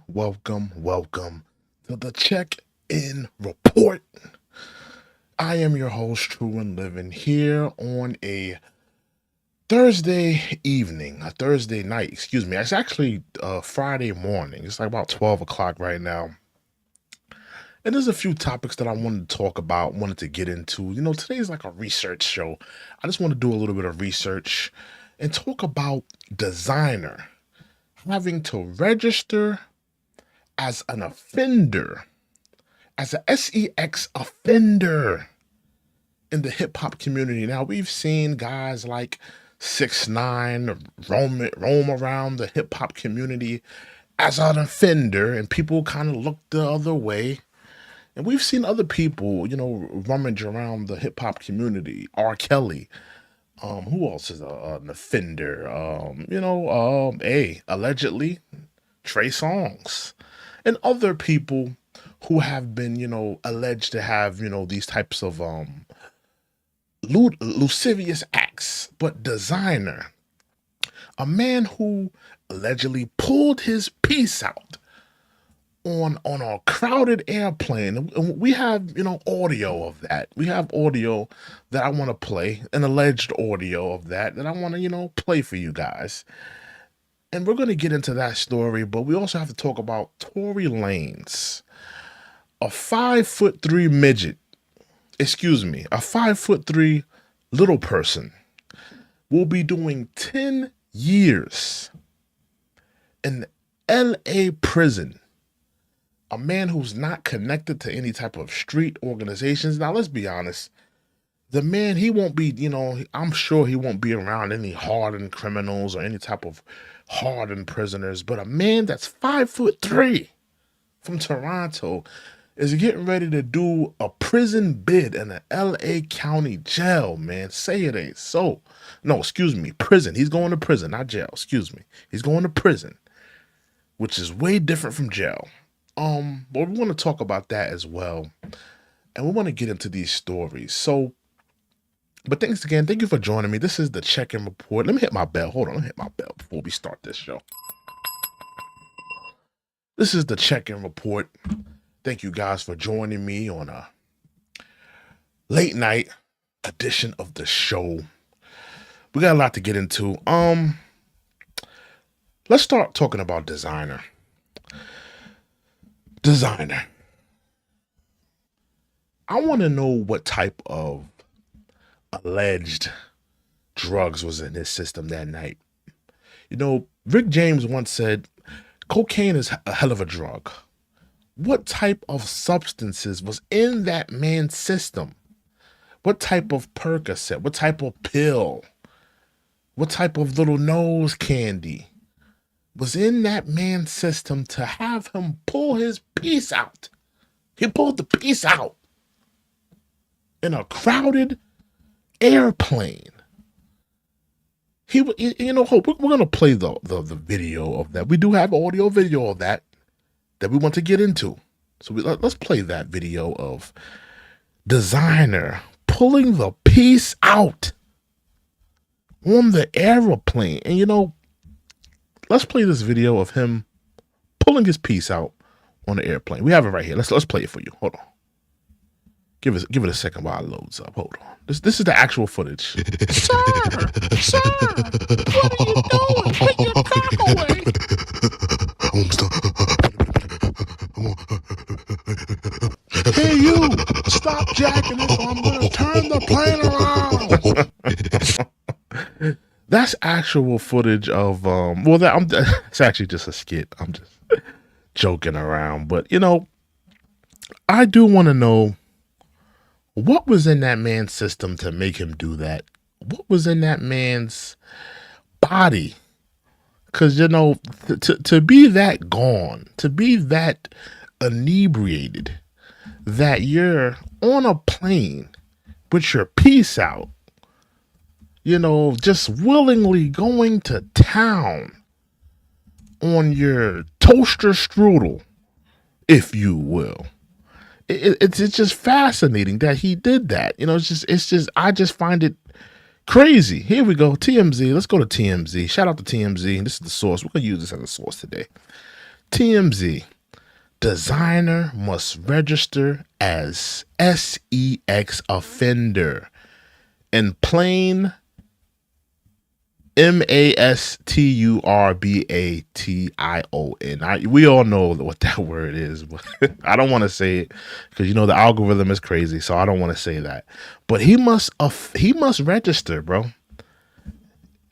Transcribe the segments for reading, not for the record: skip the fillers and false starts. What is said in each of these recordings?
Welcome to the check-in report. I am your host, True and Living, here on a Thursday evening, a Thursday night, excuse me. It's actually Friday morning. It's like about 12 o'clock right now. And there's a few topics that I wanted to talk about, wanted to get into. Today's like a research show. I just want to do a little bit of research and talk about Desiigner having to register as an offender, as a SEX offender in the hip hop community. Now, we've seen guys like 6ix9ine roam around the hip hop community as an offender, and people kind of look the other way. And we've seen other people, rummage around the hip hop community. R. Kelly. Who else is an offender? Allegedly, Trey Songz, and other people who have been, alleged to have, these types of lascivious acts. But Desiigner, a man who allegedly pulled his piece out on a crowded airplane, and we have, audio of that. We have audio that I want to play, an alleged audio of that I want to, play for you guys. And we're going to get into that story, but we also have to talk about Tory Lanez, a 5'3" midget, a 5'3" little person, will be doing 10 years in LA prison. A man who's not connected to any type of street organizations. Now, let's be honest. The man, he won't be, I'm sure he won't be around any hardened criminals or any type of hardened prisoners. But a man that's 5'3" from Toronto is getting ready to do a prison bid in an LA County jail, man. Say it ain't so. No, excuse me, prison. He's going to prison, not jail. Excuse me. He's going to prison, which is way different from jail. But we want to talk about that as well. And we want to get into these stories. But thanks again. Thank you for joining me. This is the check-in report. Let me hit my bell. Hold on. Let me hit my bell before we start this show. This is the check-in report. Thank you guys for joining me on a late night edition of the show. We got a lot to get into. Let's start talking about Desiigner. I want to know what type of alleged drugs was in his system that night. Rick James once said, cocaine is a hell of a drug. What type of substances was in that man's system? What type of Percocet? What type of pill? What type of little nose candy was in that man's system to have him pull his piece out? He pulled the piece out in a crowded airplane. Hope we're gonna play the video of that. We do have audio video of that we want to get into. So let's play that video of Desiigner pulling the piece out on the airplane. And let's play this video of him pulling his piece out on the airplane. We have it right here. Let's play it for you. Hold on. Give it a second while it loads up. Hold on. This is the actual footage. Sir, what are you doing? Put your cock away. Hey, you! Stop jacking it, or I'm gonna turn the plane around. That's actual footage of it's actually just a skit. I'm just joking around, but I do want to know what was in that man's system to make him do that. What was in that man's body? Because to be that gone, to be that inebriated, that you're on a plane with your piece out, just willingly going to town on your toaster strudel, if you will. It's just fascinating that he did that. I just find it crazy. Here we go. TMZ. Let's go to TMZ. Shout out to TMZ. This is the source. We're going to use this as a source today. TMZ. Designer must register as sex offender in plain masturbaton. We all know what that word is, but I don't want to say it because the algorithm is crazy, so I don't want to say that. But he must register, bro.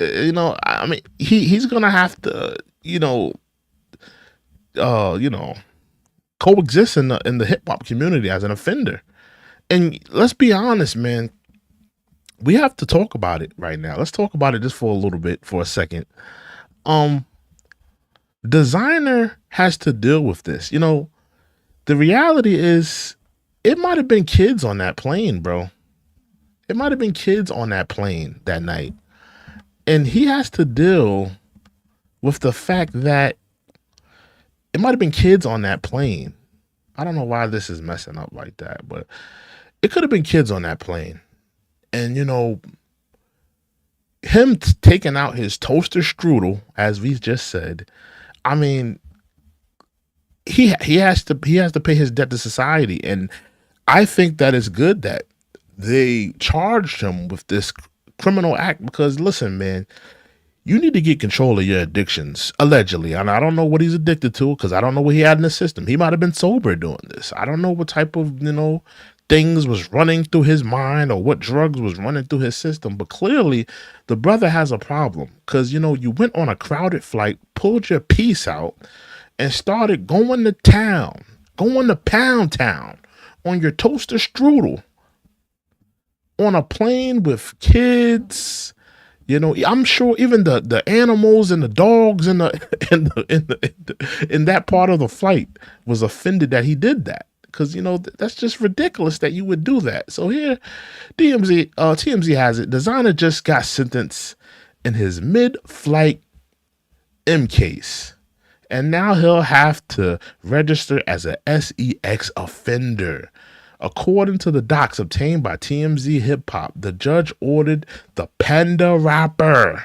I mean, he's gonna have to coexist in the hip hop community as an offender. And let's be honest, man. We have to talk about it right now. Let's talk about it just for a little bit, for a second. Desiigner has to deal with this. The reality is it might have been kids on that plane, bro. It might have been kids on that plane that night. And he has to deal with the fact that it might have been kids on that plane. I don't know why this is messing up like that, but it could have been kids on that plane. And, him taking out his toaster strudel, as we just said, I mean, he has to pay his debt to society. And I think that it's good that they charged him with this criminal act because, listen, man, you need to get control of your addictions, allegedly. And I don't know what he's addicted to because I don't know what he had in the system. He might have been sober doing this. I don't know what type of, things was running through his mind or what drugs was running through his system. But clearly, the brother has a problem because, you went on a crowded flight, pulled your piece out, and started going to town, going to Pound Town on your toaster strudel on a plane with kids. I'm sure even the animals and the dogs in that part of the flight was offended that he did that. Because, that's just ridiculous that you would do that. So here, TMZ has it. Desiigner just got sentenced in his mid-flight M case. And now he'll have to register as a sex offender. According to the docs obtained by TMZ Hip Hop, the judge ordered the Panda rapper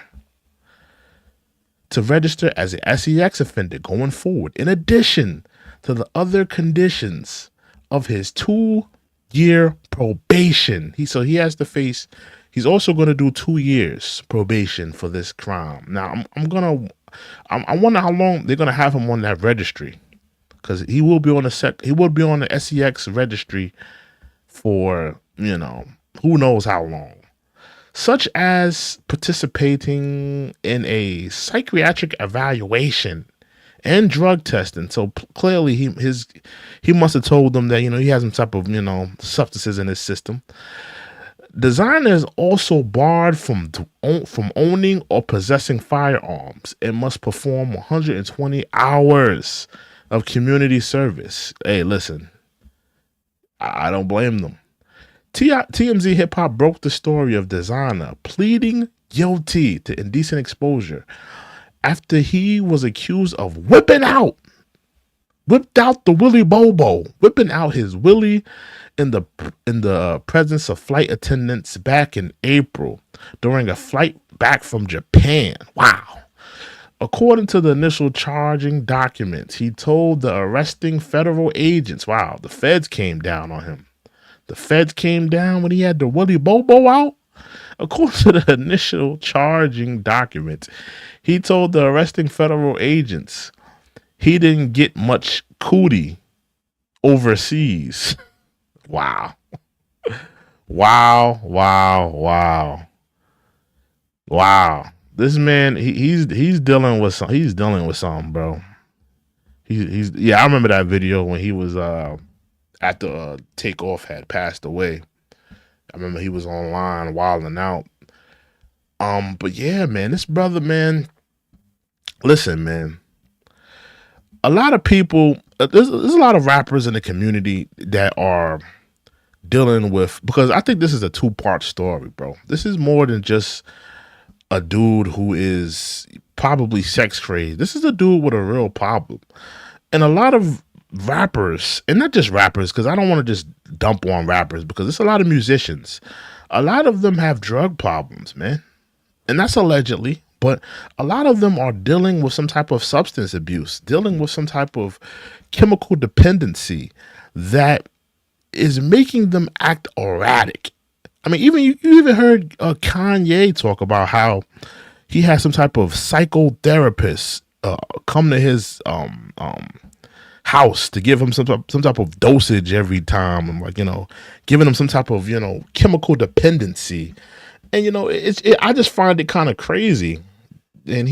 to register as a sex offender going forward, in addition to the other conditions of his 2-year probation. He's also going to do 2 years probation for this crime. Now, I wonder how long they're going to have him on that registry, because he will be on the SEX registry for, who knows how long, such as participating in a psychiatric evaluation and drug testing. So clearly he must have told them that, he has some type of, substances in his system. Desiigner is also barred from owning or possessing firearms and must perform 120 hours of community service. Hey, listen, I don't blame them. TMZ Hip Hop broke the story of Desiigner pleading guilty to indecent exposure after he was accused of whipped out the Willy Bobo, whipping out his Willy in the presence of flight attendants back in April during a flight back from Japan. Wow. According to the initial charging documents, he told the arresting federal agents, wow, the feds came down on him. The feds came down when he had the Willy Bobo out. According to the initial charging documents, he told the arresting federal agents he didn't get much cootie overseas. Wow. Wow. This man, he's dealing with something, bro. I remember that video when he was after Takeoff had passed away. I remember he was online wilding out. But yeah, man, this brother, man, listen, man. A lot of people, there's a lot of rappers in the community that are dealing with, because I think this is a 2-part story, bro. This is more than just a dude who is probably sex crazed. This is a dude with a real problem. And a lot of rappers, and not just rappers, because I don't want to just dump on rappers, because it's a lot of musicians. A lot of them have drug problems, man. And that's allegedly. But a lot of them are dealing with some type of substance abuse, dealing with some type of chemical dependency that is making them act erratic. I mean, even you even heard Kanye talk about how he has some type of psychotherapist come to his house to give him some type of dosage every time, and like, giving him some type of chemical dependency. And I just find it kind of crazy. And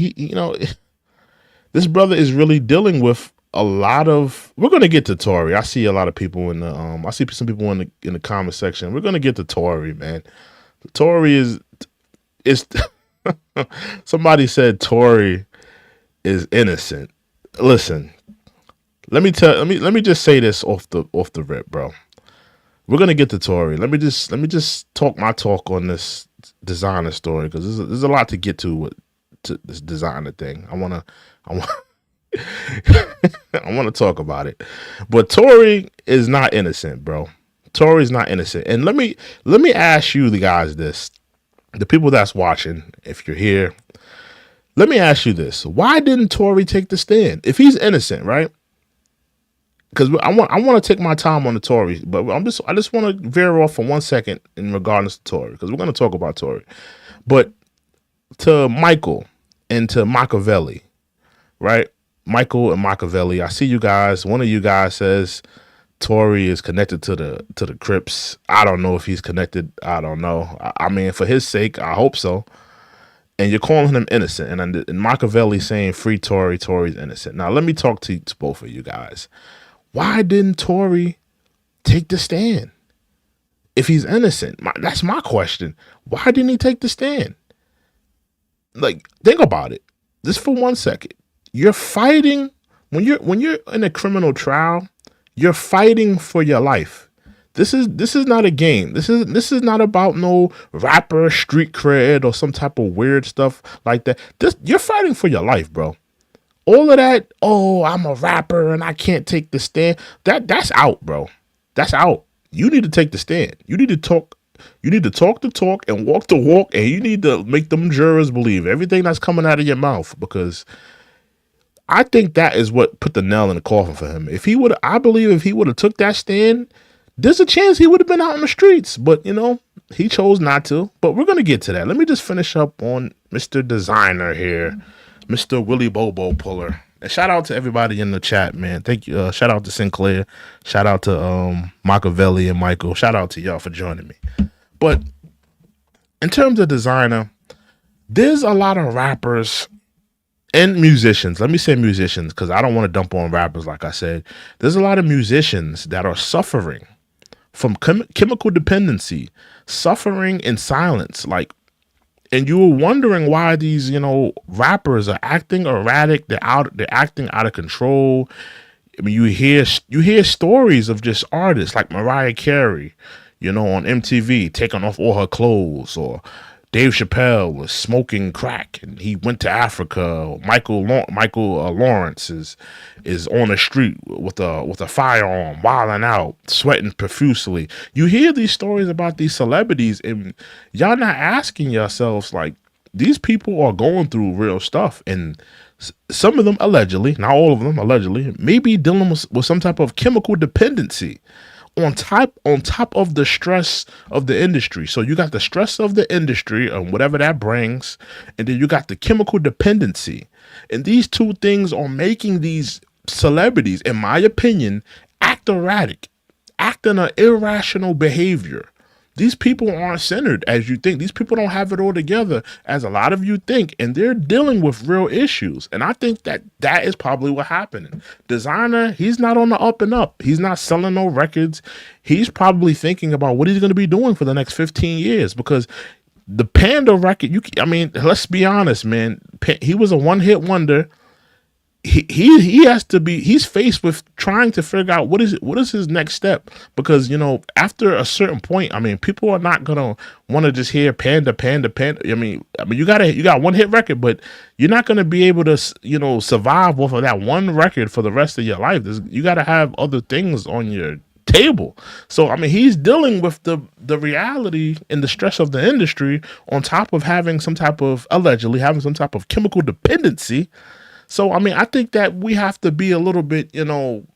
this brother is really dealing with a lot of. We're gonna get to Tory. I see a lot of people in the I see some people in the comment section. We're gonna get to Tory, man. Tory is somebody said Tory is innocent. Listen, let me just say this off the rip, bro. We're gonna get to Tory. Let me just talk my talk on this Desiigner story, because there's a lot to get to this Desiigner thing. I want I want to talk about it. But Tory is not innocent, bro. Tory's not innocent. And let me ask you the guys this. The people that's watching, if you're here, let me ask you this. Why didn't Tory take the stand? If he's innocent, right? Because I want to take my time on the Tory, but I just want to veer off for 1 second in regards to Tory, because we're going to talk about Tory. But to Michael and to Machiavelli, right? Michael and Machiavelli, I see you guys. One of you guys says Tory is connected to the Crips. I don't know if he's connected. I don't know. I mean, for his sake, I hope so. And you're calling him innocent. And Machiavelli saying free Tory. Tory's innocent. Now, let me talk to both of you guys. Why didn't Tory take the stand? If he's innocent, that's my question. Why didn't he take the stand? Like, think about it. Just for 1 second. You're fighting when you're in a criminal trial. You're fighting for your life. This is not a game. This is not about no rapper street cred or some type of weird stuff like that. You're fighting for your life, bro. All of that, oh, I'm a rapper and I can't take the stand. That's out, bro. That's out. You need to take the stand. You need to talk. You need to talk the talk and walk the walk, and you need to make them jurors believe everything that's coming out of your mouth, because I think that is what put the nail in the coffin for him. I believe if he would have took that stand, there's a chance he would have been out in the streets. But he chose not to. But we're gonna get to that. Let me just finish up on Mr. Desiigner here. Mr. Willie Bobo Puller. And shout out to everybody in the chat, man. Thank you. Shout out to Sinclair. Shout out to Machiavelli and Michael. Shout out to y'all for joining me. But in terms of Desiigner, there's a lot of rappers and musicians. Let me say musicians, because I don't want to dump on rappers like I said. There's a lot of musicians that are suffering from chemical dependency, suffering in silence. And you were wondering why these, rappers are acting erratic. They're acting out of control. I mean, you hear stories of just artists like Mariah Carey, on MTV taking off all her clothes, or Dave Chappelle was smoking crack and he went to Africa. Michael Lawrence is on the street with a firearm, wilding out, sweating profusely. You hear these stories about these celebrities, and y'all not asking yourselves, like, these people are going through real stuff, and some of them allegedly, not all of them allegedly, may be dealing with some type of chemical dependency on top of the stress of the industry. So you got the stress of the industry and whatever that brings, and then you got the chemical dependency. And these two things are making these celebrities, in my opinion, act erratic, act in an irrational behavior. These people aren't centered as you think. These people don't have it all together as a lot of you think, and they're dealing with real issues. And I think that is probably what happened. Desiigner, he's not on the up and up. He's not selling no records. He's probably thinking about what he's going to be doing for the next 15 years, because the Panda record, let's be honest, man. He was a one-hit wonder. He's faced with trying to figure out what is his next step, because after a certain point, people are not gonna want to just hear Panda. You got one hit record, but you're not gonna be able to survive off of that one record for the rest of your life. You got to have other things on your table. So I mean, he's dealing with the reality and the stress of the industry on top of having some type of, allegedly having some type of chemical dependency. So I mean, I think that we have to be a little bit, I'm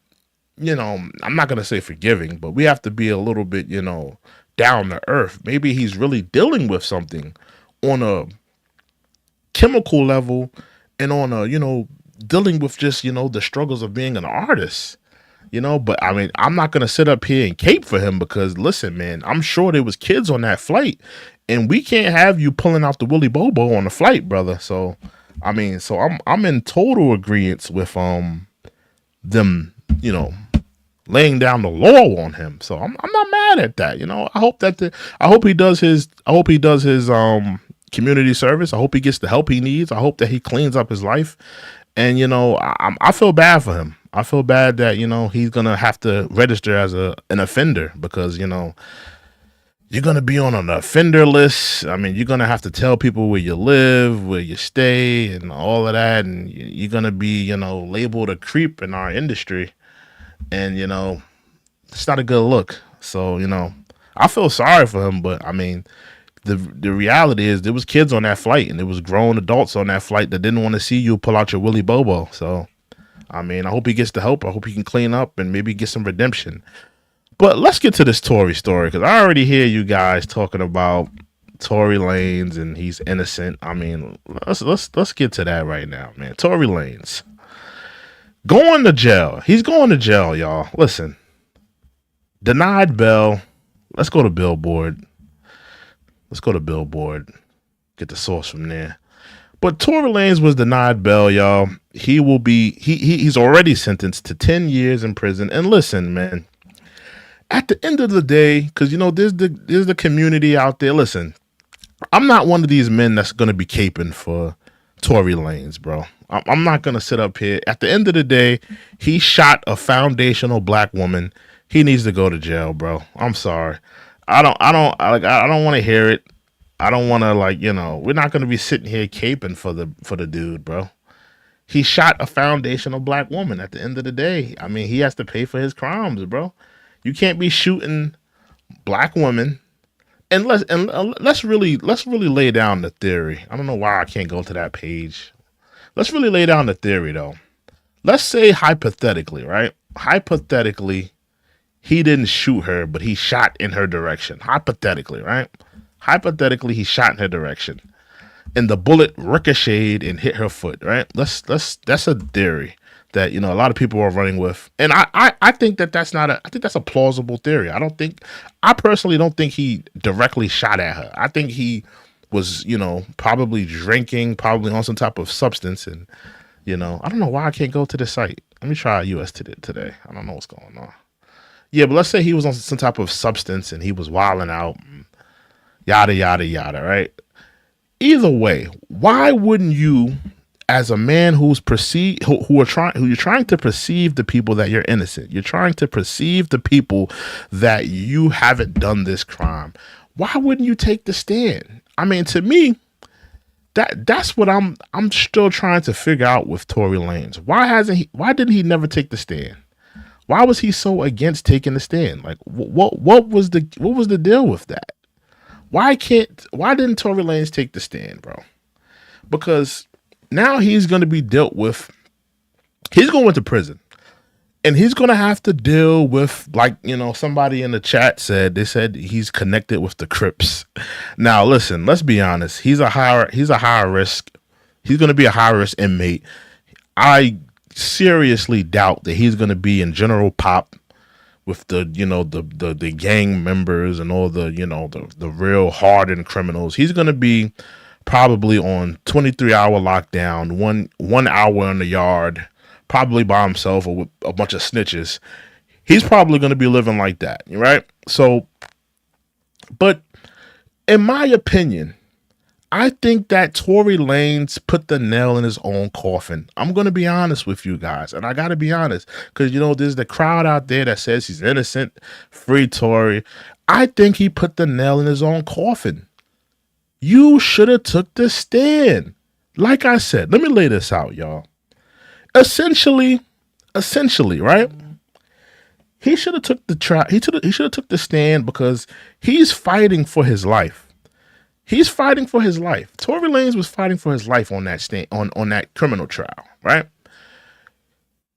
not gonna say forgiving, but we have to be a little bit, down to earth. Maybe he's really dealing with something on a chemical level and on a, dealing with just, the struggles of being an artist. But I mean, I'm not gonna sit up here and cape for him because listen, man, I'm sure there was kids on that flight, and we can't have you pulling out the Willy Bobo on the flight, brother. So, I mean, so I'm in total agreement with them, laying down the law on him. So I'm not mad at that. I hope he does his community service. I hope he gets the help he needs. I hope that he cleans up his life. And I feel bad for him. I feel bad that he's gonna have to register as an offender because you're gonna be on an offender list. I mean, you're gonna have to tell people where you live, where you stay, and all of that, and you're gonna be labeled a creep in our industry, and it's not a good look. So I feel sorry for him, but I mean, the reality is there was kids on that flight and there was grown adults on that flight that didn't want to see you pull out your Willy Bobo. So I mean, I hope he gets the help. I hope he can clean up and maybe get some redemption. But let's get to this Tory story because I already hear you guys talking about Tory Lanez and he's innocent. I mean, let's get to that right now, man. Tory Lanez going to jail. He's going to jail, y'all. Listen, denied bail. Let's go to Billboard. Get the source from there. But Tory Lanez was denied bail, y'all. He will be he's already sentenced to 10 years in prison. And listen, man, at the end of the day, because there's the community out there. Listen, I'm not one of these men that's gonna be caping for Tory Lanez, bro. I'm not gonna sit up here. At the end of the day, he shot a foundational black woman. He needs to go to jail, bro. I'm sorry. I don't want to hear it. I don't want to we're not going to be sitting here caping for the dude, bro. He shot a foundational black woman. At the end of the day, I mean, he has to pay for his crimes, bro. You can't be shooting black women. And let's really lay down the theory. I don't know why I can't go to that page. Let's really lay down the theory though. Let's say hypothetically, right? Hypothetically, he didn't shoot her, but he shot in her direction. Hypothetically, right? Hypothetically, he shot in her direction, and the bullet ricocheted and hit her foot. Right? That's a theory that a lot of people are running with, and I think that's not a. I think that's a plausible theory. I personally don't think he directly shot at her. I think he was probably drinking, probably on some type of substance, and I don't know why I can't go to the site. Let me try US today. I don't know what's going on. Yeah, but let's say he was on some type of substance and he was wilding out. Yada, yada, yada, right? Either way, why wouldn't you, as a man who you're trying to perceive the people that you're innocent, you're trying to perceive the people that you haven't done this crime, why wouldn't you take the stand? I mean, to me, that's what I'm still trying to figure out with Tory Lanez. Why didn't he never take the stand? Why was he so against taking the stand? Like, what was the deal with that? Why didn't Tory Lanez take the stand, bro? Because now he's going to be dealt with. He's going to prison, and he's going to have to deal with, somebody in the chat said, they said he's connected with the Crips. Now, listen, let's be honest. He's a high risk. He's going to be a high risk inmate. I seriously doubt that he's going to be in general pop with the gang members and all the real hardened criminals. He's going to be probably on 23-hour lockdown, one hour in the yard, probably by himself or with a bunch of snitches. He's probably going to be living like that, right? So, but in my opinion, I think that Tory Lanez put the nail in his own coffin. I'm going to be honest with you guys. And I got to be honest because, there's the crowd out there that says he's innocent, free Tory. I think he put the nail in his own coffin. You should have took the stand. Like I said, let me lay this out, y'all. Essentially, right? He should have took the he should have took the stand because he's fighting for his life. He's fighting for his life. Tory Lanez was fighting for his life on that stand on that criminal trial, right?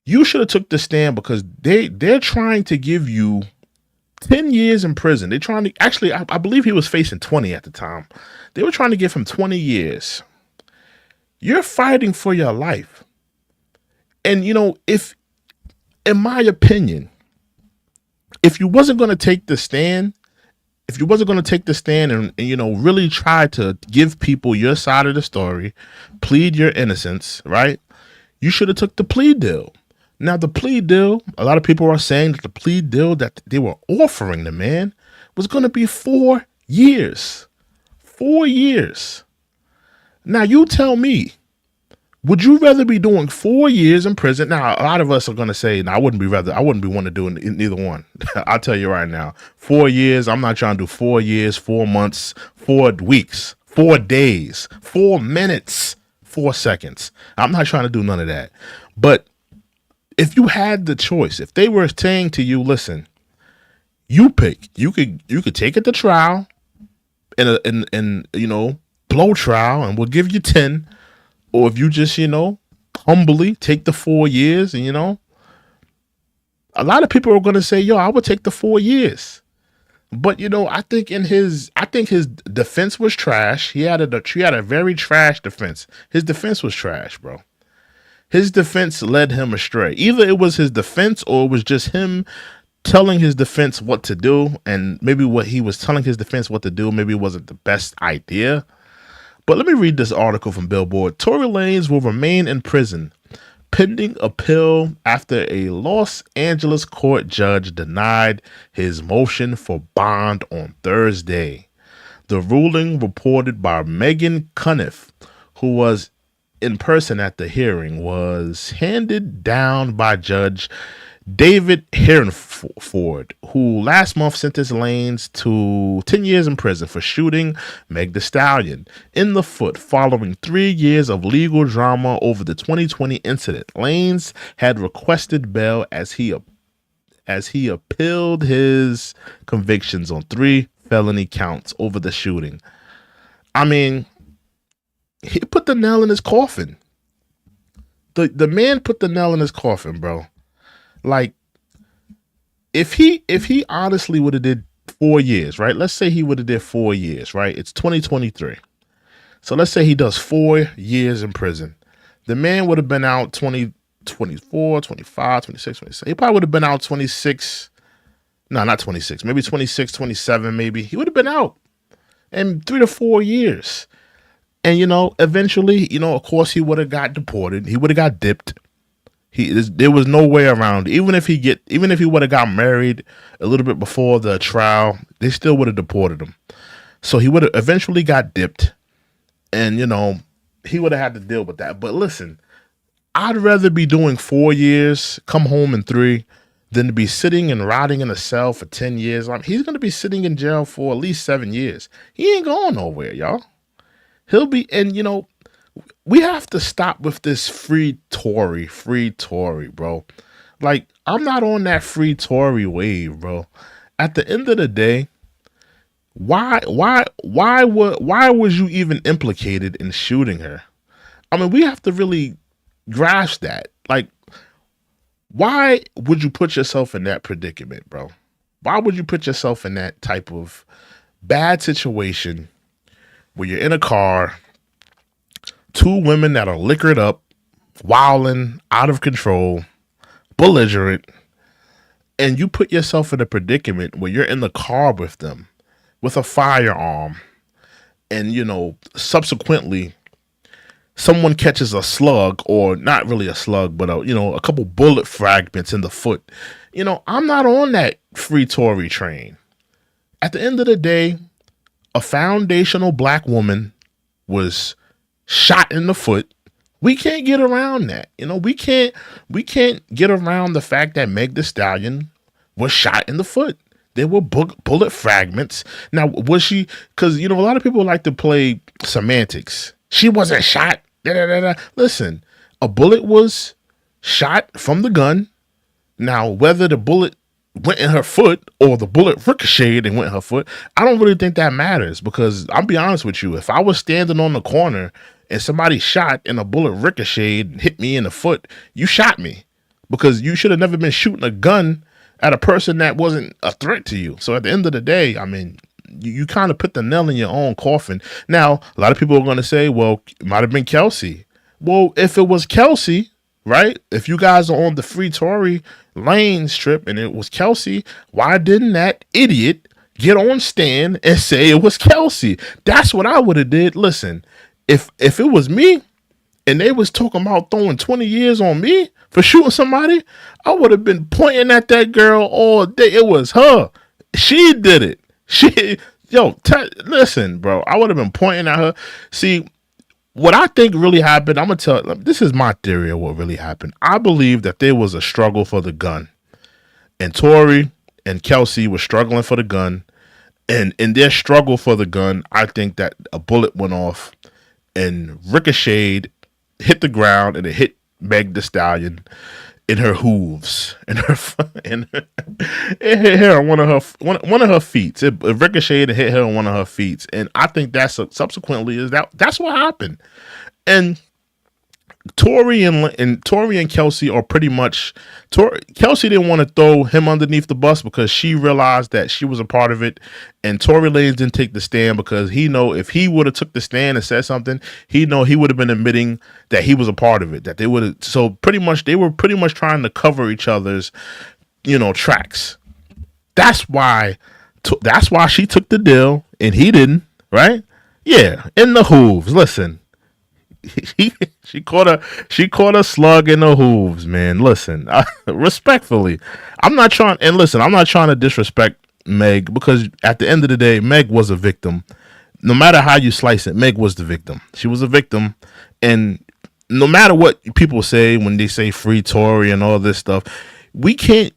You should have took the stand because they're trying to give you 10 years in prison. They're trying to actually, I believe he was facing 20 at the time. They were trying to give him 20 years. You're fighting for your life. And if, in my opinion, if you wasn't going to take the stand, and really try to give people your side of the story, plead your innocence, right? You should have took the plea deal. Now, the plea deal, a lot of people are saying that the plea deal that they were offering the man was going to be 4 years. 4 years. Now, you tell me, would you rather be doing 4 years in prison? Now, a lot of us are going to say, no, I wouldn't be one to do neither one. I'll tell you right now, 4 years, I'm not trying to do 4 years, 4 months, 4 weeks, 4 days, 4 minutes, 4 seconds. I'm not trying to do none of that. But if you had the choice, if they were saying to you, listen, you pick, you could take it to trial in blow trial and we'll give you 10. Or if you just, humbly take the 4 years and, a lot of people are going to say, yo, I would take the 4 years. But, I think his defense was trash. He had a very trash defense. His defense was trash, bro. His defense led him astray. Either it was his defense or it was just him telling his defense what to do. And maybe what he was telling his defense what to do, maybe it wasn't the best idea. But let me read this article from Billboard. Tory Lanez will remain in prison pending appeal after a Los Angeles court judge denied his motion for bond on Thursday. The ruling, reported by Megan Cuniff, who was in person at the hearing, was handed down by Judge David Herrenford, who last month sentenced Lanez to 10 years in prison for shooting Meg Thee Stallion in the foot following 3 years of legal drama over the 2020 incident. Lanez had requested bail as he appealed his convictions on 3 felony counts over the shooting. I mean, he put the nail in his coffin. The man put the nail in his coffin, bro. Like, if he honestly would have did 4 years, right? Let's say he would have did 4 years, right? It's 2023. So let's say he does 4 years in prison. The man would have been out 24, 25, 26, 27. He probably would have been out 26. No, not 26. Maybe 26, 27, maybe. He would have been out in 3 to 4 years. And, eventually, of course, he would have got deported. He would have got dipped. There was no way around. Even if he would have got married a little bit before the trial, they still would have deported him. So he would have eventually got dipped, and he would have had to deal with that. But listen, I'd rather be doing 4 years, come home in 3, than to be sitting and rotting in a cell for 10 years. He's going to be sitting in jail for at least 7 years. He ain't going nowhere, y'all. He'll be, and we have to stop with this free Tory, bro. Like, I'm not on that free Tory wave, bro. At the end of the day, why was you even implicated in shooting her? I mean, we have to really grasp that. Like, why would you put yourself in that predicament, bro? Why would you put yourself in that type of bad situation where you're in a car, 2 women that are liquored up, wilding, out of control, belligerent, and you put yourself in a predicament where you're in the car with them with a firearm, and subsequently someone catches a slug, or not really a slug, but a couple bullet fragments in the foot. I'm not on that free Tory train. At the end of the day, a foundational black woman was shot in the foot. We can't get around that. We can't get around the fact that Meg Thee Stallion was shot in the foot. There were bullet fragments. Now, was she, because a lot of people like to play semantics. She wasn't shot. Da, da, da, da. Listen, a bullet was shot from the gun. Now, whether the bullet went in her foot or the bullet ricocheted and went in her foot, I don't really think that matters, because I'll be honest with you. If I was standing on the corner and somebody shot and a bullet ricocheted and hit me in the foot, you shot me, because you should have never been shooting a gun at a person that wasn't a threat to you. So at the end of the day, I mean, you kind of put the nail in your own coffin. Now, a lot of people are going to say, well, it might have been Kelsey. Well, if it was Kelsey, right? If you guys are on the free Tory Lanez trip and it was Kelsey, why didn't that idiot get on stand and say it was Kelsey? That's what I would have did. Listen, if it was me and they was talking about throwing 20 years on me for shooting somebody, I would have been pointing at that girl all day. It was her. She did it. Listen, bro, I would have been pointing at her. See, what I think really happened, I'm going to tell, this is my theory of what really happened. I believe that there was a struggle for the gun, and Tory and Kelsey were struggling for the gun. And in their struggle for the gun, I think that a bullet went off and ricocheted, hit the ground, and it hit Meg Thee Stallion in her hooves, it hit her on one of her feet. It ricocheted and hit her on one of her feet, and I think that's that's what happened. And Tory and Kelsey are pretty much. Kelsey didn't want to throw him underneath the bus because she realized that she was a part of it, and Tory Lanez didn't take the stand because he know if he would have took the stand and said something, he would have been admitting that he was a part of it. That they would have. So pretty much they were pretty much trying to cover each other's, tracks. That's why she took the deal and he didn't. Right? Yeah, in the hooves. Listen. She caught a slug in the hooves, man. Listen, respectfully, I'm not trying to disrespect Meg, because at the end of the day, Meg was a victim. No matter how you slice it, Meg was the victim. She was a victim, and no matter what people say when they say free Tory and all this stuff, we can't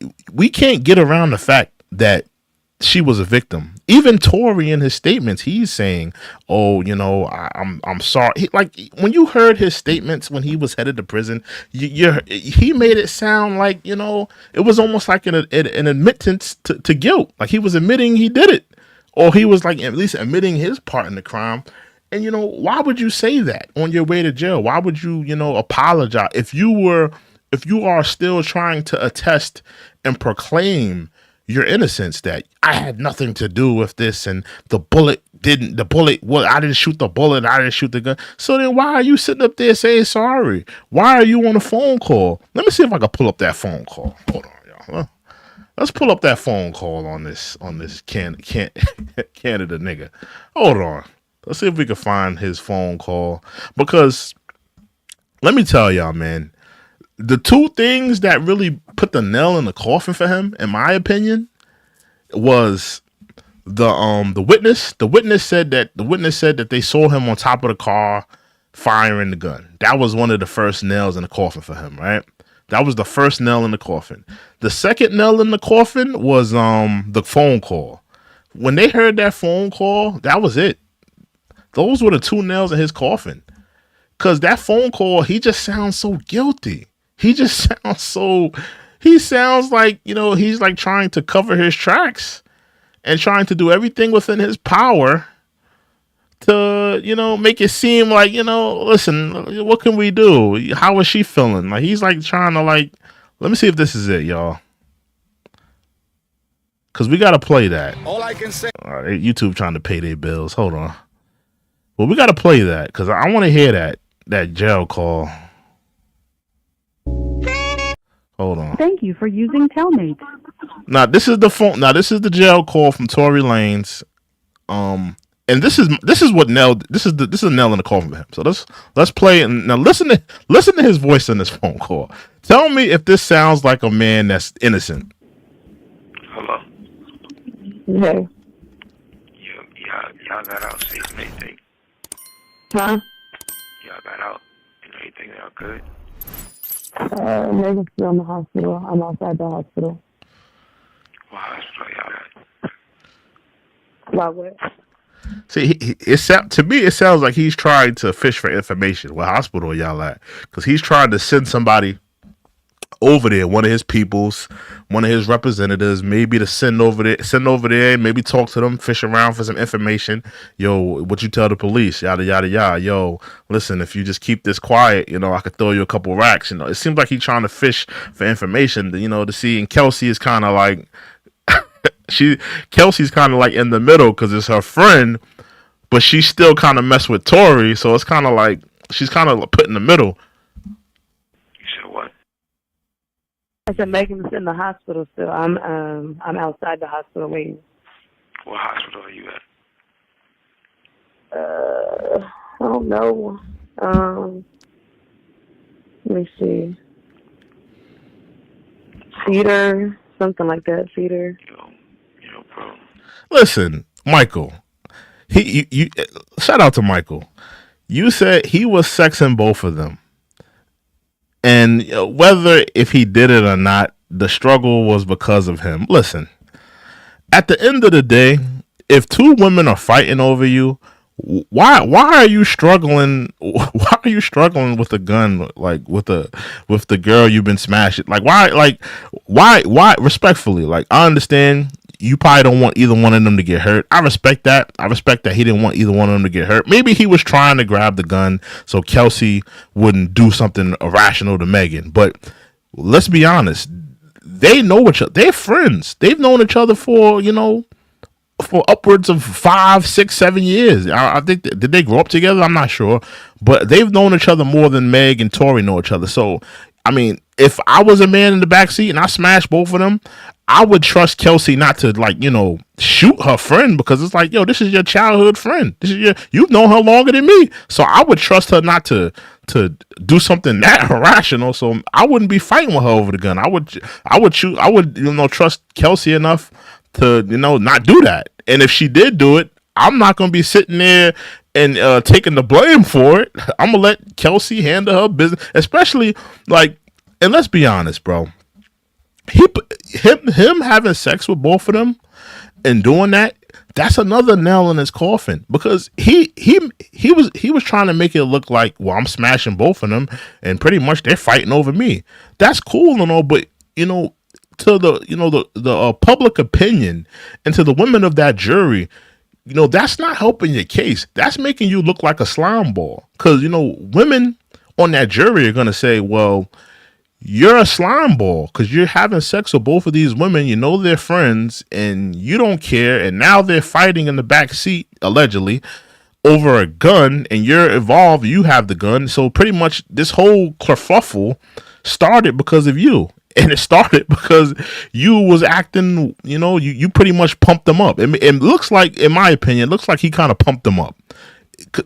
get around the fact that she was a victim. Even Tory in his statements, he's saying, "Oh, I'm sorry." When you heard his statements when he was headed to prison, he made it sound like it was almost like an admittance to guilt, like he was admitting he did it, or he was like at least admitting his part in the crime. And why would you say that on your way to jail? Why would you apologize if you are still trying to attest and proclaim your innocence, that I had nothing to do with this, and I didn't shoot the bullet, I didn't shoot the gun. So then why are you sitting up there saying sorry? Why are you on a phone call? Let me see if I can pull up that phone call. Hold on, y'all. Let's pull up that phone call on this Canada nigga. Hold on. Let's see if we can find his phone call, because let me tell y'all, man, the two things that really put the nail in the coffin for him, in my opinion, was the witness. The witness said that they saw him on top of the car firing the gun. That was one of the first nails in the coffin for him, right? That was the first nail in the coffin. The second nail in the coffin was the phone call. When they heard that phone call, that was it. Those were the two nails in his coffin. Cause that phone call, he just sounds so guilty. He sounds like, he's like trying to cover his tracks and trying to do everything within his power to, make it seem like, listen, what can we do? How is she feeling? Like, he's like trying to let me see if this is it, y'all. Cause we got to play that. All I can say. All right, YouTube trying to pay their bills. Hold on. Well, we got to play that because I want to hear that jail call. Hold on. Thank you for using Telmate. Now this is the phone. Now this is the jail call from Tory Lanez. And this is what nailed. This is a nail in the coffin for him. So let's play it. And now listen to his voice in this phone call. Tell me if this sounds like a man that's innocent. Hello. Hey. Y'all got out safe and everything. Huh? Y'all got out and everything. Y'all good? Megan's still in the hospital. I'm outside the hospital. What hospital y'all at? Why what? See, to me, it sounds like he's trying to fish for information. What hospital y'all at? Because he's trying to send somebody over there, one of his peoples, one of his representatives, maybe to send over there, maybe talk to them, fish around for some information. Yo, what you tell the police, yada yada yada. Yo, listen, if you just keep this quiet, I could throw you a couple racks. It seems like he's trying to fish for information, to see. And Kelsey is kind of like Kelsey's kind of like in the middle because it's her friend, but she still kind of mess with Tory, so it's kind of like she's kind of put in the middle. You said what? I said Megan's in the hospital still. I'm outside the hospital waiting. What hospital are you at? I don't know. Let me see. Cedar, something like that. Cedar. Yo, bro. Listen, Michael. You shout out to Michael. You said he was sexing both of them. And whether if he did it or not, the struggle was because of him. Listen, at the end of the day, if two women are fighting over you, why are you struggling? Why are you struggling with a gun, like with the girl you've been smashing? Like why? Respectfully, like I understand. You probably don't want either one of them to get hurt. I respect that. I respect that he didn't want either one of them to get hurt. Maybe he was trying to grab the gun so Kelsey wouldn't do something irrational to Megan. But let's be honest. They know each other. They're friends. They've known each other for upwards of 5, 6, 7 years. I think, did they grow up together? I'm not sure. But they've known each other more than Meg and Tory know each other. So, I mean, if I was a man in the backseat and I smashed both of them, I would trust Kelsey not to shoot her friend, because it's like, yo, this is your childhood friend. You've known her longer than me. So I would trust her not to do something that irrational. So I wouldn't be fighting with her over the gun. I would trust Kelsey enough to, not do that. And if she did do it, I'm not going to be sitting there and taking the blame for it. I'm going to let Kelsey handle her business, especially and let's be honest, bro. Him having sex with both of them and doing that's another nail in his coffin, because he was trying to make it look like, well, I'm smashing both of them and pretty much they're fighting over me. That's cool and all, but to the public opinion and to the women of that jury, that's not helping your case. That's making you look like a slime ball, because women on that jury are gonna say, well, you're a slime ball because you're having sex with both of these women. They're friends and you don't care. And now they're fighting in the back seat, allegedly, over a gun, and you're involved. You have the gun. So pretty much this whole kerfuffle started because of you. And it started because you was acting, you pretty much pumped them up. It looks like, in my opinion, it looks like he kind of pumped them up.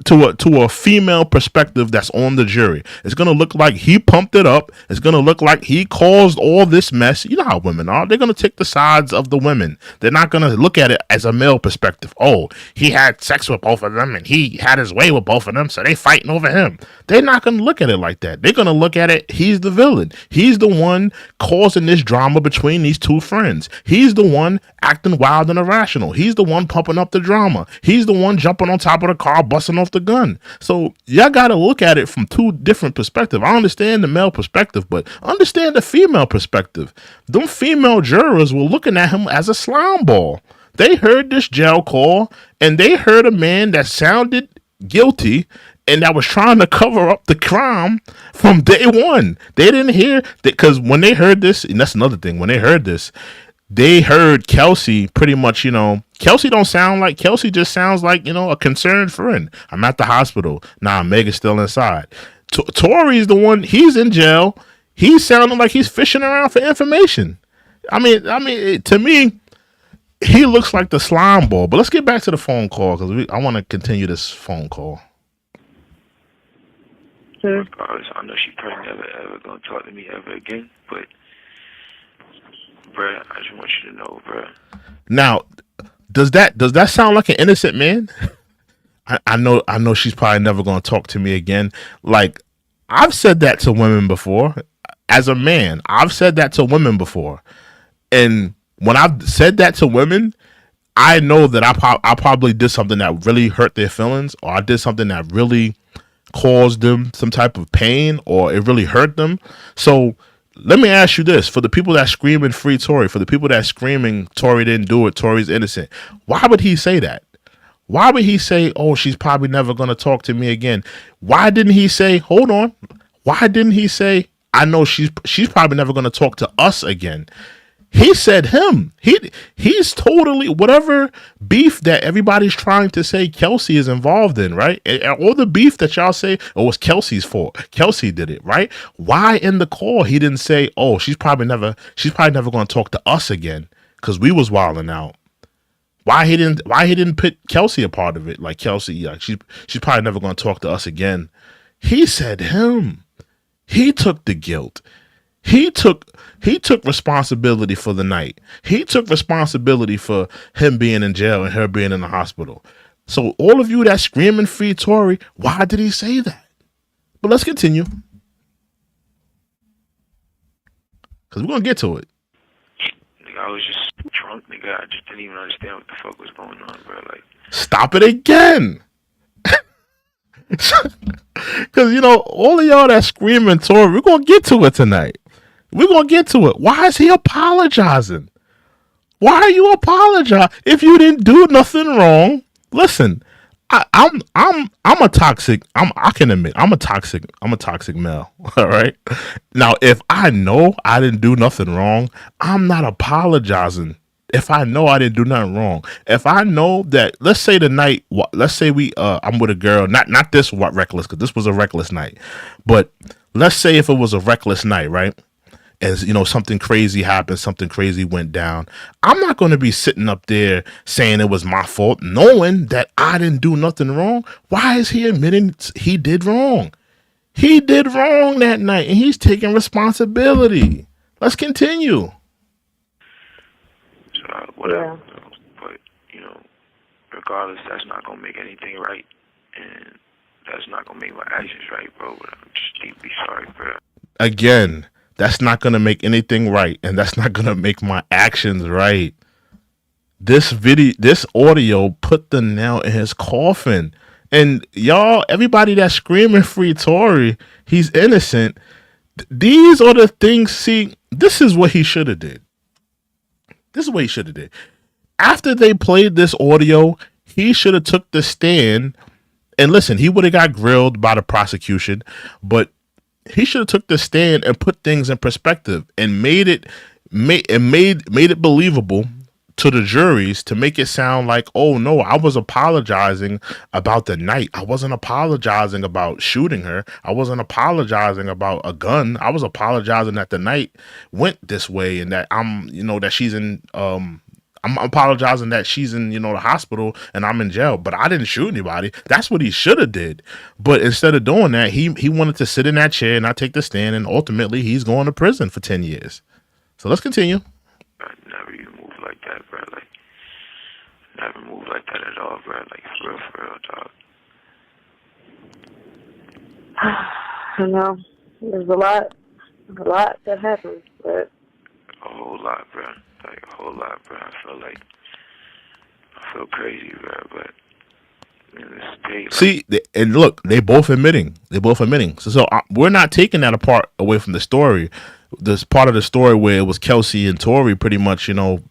To a female perspective that's on the jury, it's gonna look like he pumped it up. It's gonna look like he caused all this mess. You know how women are. They're gonna take the sides of the women. They're not gonna look at it as a male perspective. Oh, he had sex with both of them and he had his way with both of them, so they fighting over him. They're not gonna look at it like that. They're gonna look at it, he's the villain. He's the one causing this drama between these two friends. He's the one acting wild and irrational. He's the one pumping up the drama. He's the one jumping on top of the car, busting off the gun. So y'all gotta look at it from two different perspectives. I understand the male perspective, but understand the female perspective. Them female jurors were looking at him as a slime ball. They heard this jail call and they heard a man that sounded guilty and that was trying to cover up the crime from day one. They didn't hear that, because when they heard this, and that's another thing, when they heard this, they heard Kelsey pretty much, Kelsey don't sound like, Kelsey just sounds like, a concerned friend. I'm at the hospital. Nah, Megan's still inside. Tory's the one, he's in jail. He's sounding like he's fishing around for information. I mean, to me, he looks like the slime ball. But let's get back to the phone call, because I want to continue this phone call. Sure. I know she probably never ever gonna talk to me ever again, but bruh, I just want you to know, bruh. Now, does that sound like an innocent man? I know she's probably never gonna talk to me again. Like, I've said that to women before. As a man, I've said that to women before. And when I've said that to women, I know that I probably did something that really hurt their feelings, or I did something that really caused them some type of pain, or it really hurt them. So let me ask you this: for the people that screaming free Tory, for the people that screaming Tory didn't do it, Tory's innocent, why would he say that? Why would he say, oh, she's probably never going to talk to me again? Why didn't he say, hold on, why didn't he say, I know she's probably never going to talk to us again? He said him. He's totally, whatever beef that everybody's trying to say Kelsey is involved in, right? And all the beef that y'all say, oh, it was Kelsey's fault. Kelsey did it, right? Why in the call he didn't say, oh, she's probably never going to talk to us again because we was wilding out. Why he didn't put Kelsey a part of it? Like Kelsey, like she's probably never going to talk to us again. He said him. He took the guilt. He took responsibility for the night. He took responsibility for him being in jail and her being in the hospital. So all of you that screaming free Tory, why did he say that? But let's continue, because we're gonna get to it. Nigga, I was just drunk, nigga. I just didn't even understand what the fuck was going on, bro. Like, stop it again. Because, all of y'all that screaming Tory, we're going to get to it tonight. We're going to get to it. Why is he apologizing? Why are you apologizing? If you didn't do nothing wrong, listen, I'm a toxic, I can admit, I'm a toxic male. All right. Now, if I know I didn't do nothing wrong, I'm not apologizing. If I know I didn't do nothing wrong, if I know that, let's say I'm with a girl, not this reckless, because this was a reckless night, but let's say if it was a reckless night, right? As something crazy happened, something crazy went down. I'm not going to be sitting up there saying it was my fault, knowing that I didn't do nothing wrong. Why is he admitting he did wrong? He did wrong that night, and he's taking responsibility. Let's continue. Whatever, but regardless, that's not gonna make anything right, and that's not gonna make my actions right, bro. But I'm just deeply sorry, bro. Again, that's not gonna make anything right, and that's not gonna make my actions right. This audio put the nail in his coffin, and y'all, everybody that's screaming free Tory, he's innocent. These are the things. See, this is what he should have did. This is what he should have did. After they played this audio, he should have took the stand. And listen, he would have got grilled by the prosecution, but he should have took the stand and put things in perspective and made it believable to the juries, to make it sound like, oh no, I was apologizing about the night. I wasn't apologizing about shooting her. I wasn't apologizing about a gun. I was apologizing that the night went this way, and that that she's in, I'm apologizing that she's in, the hospital and I'm in jail, but I didn't shoot anybody. That's what he should have did. But instead of doing that, he wanted to sit in that chair and not take the stand, and ultimately he's going to prison for 10 years. So let's continue. I never even moved like that, bro. Like, never moved like that at all, bro. Like, for real, dog. I know. There's a lot that happens, but A whole lot, bro. Like, a whole lot, bro. I feel crazy, bro, but in this state, like, See, and look, they both admitting. So we're not taking that apart away from the story. This part of the story where it was Kelsey and Tory pretty much, going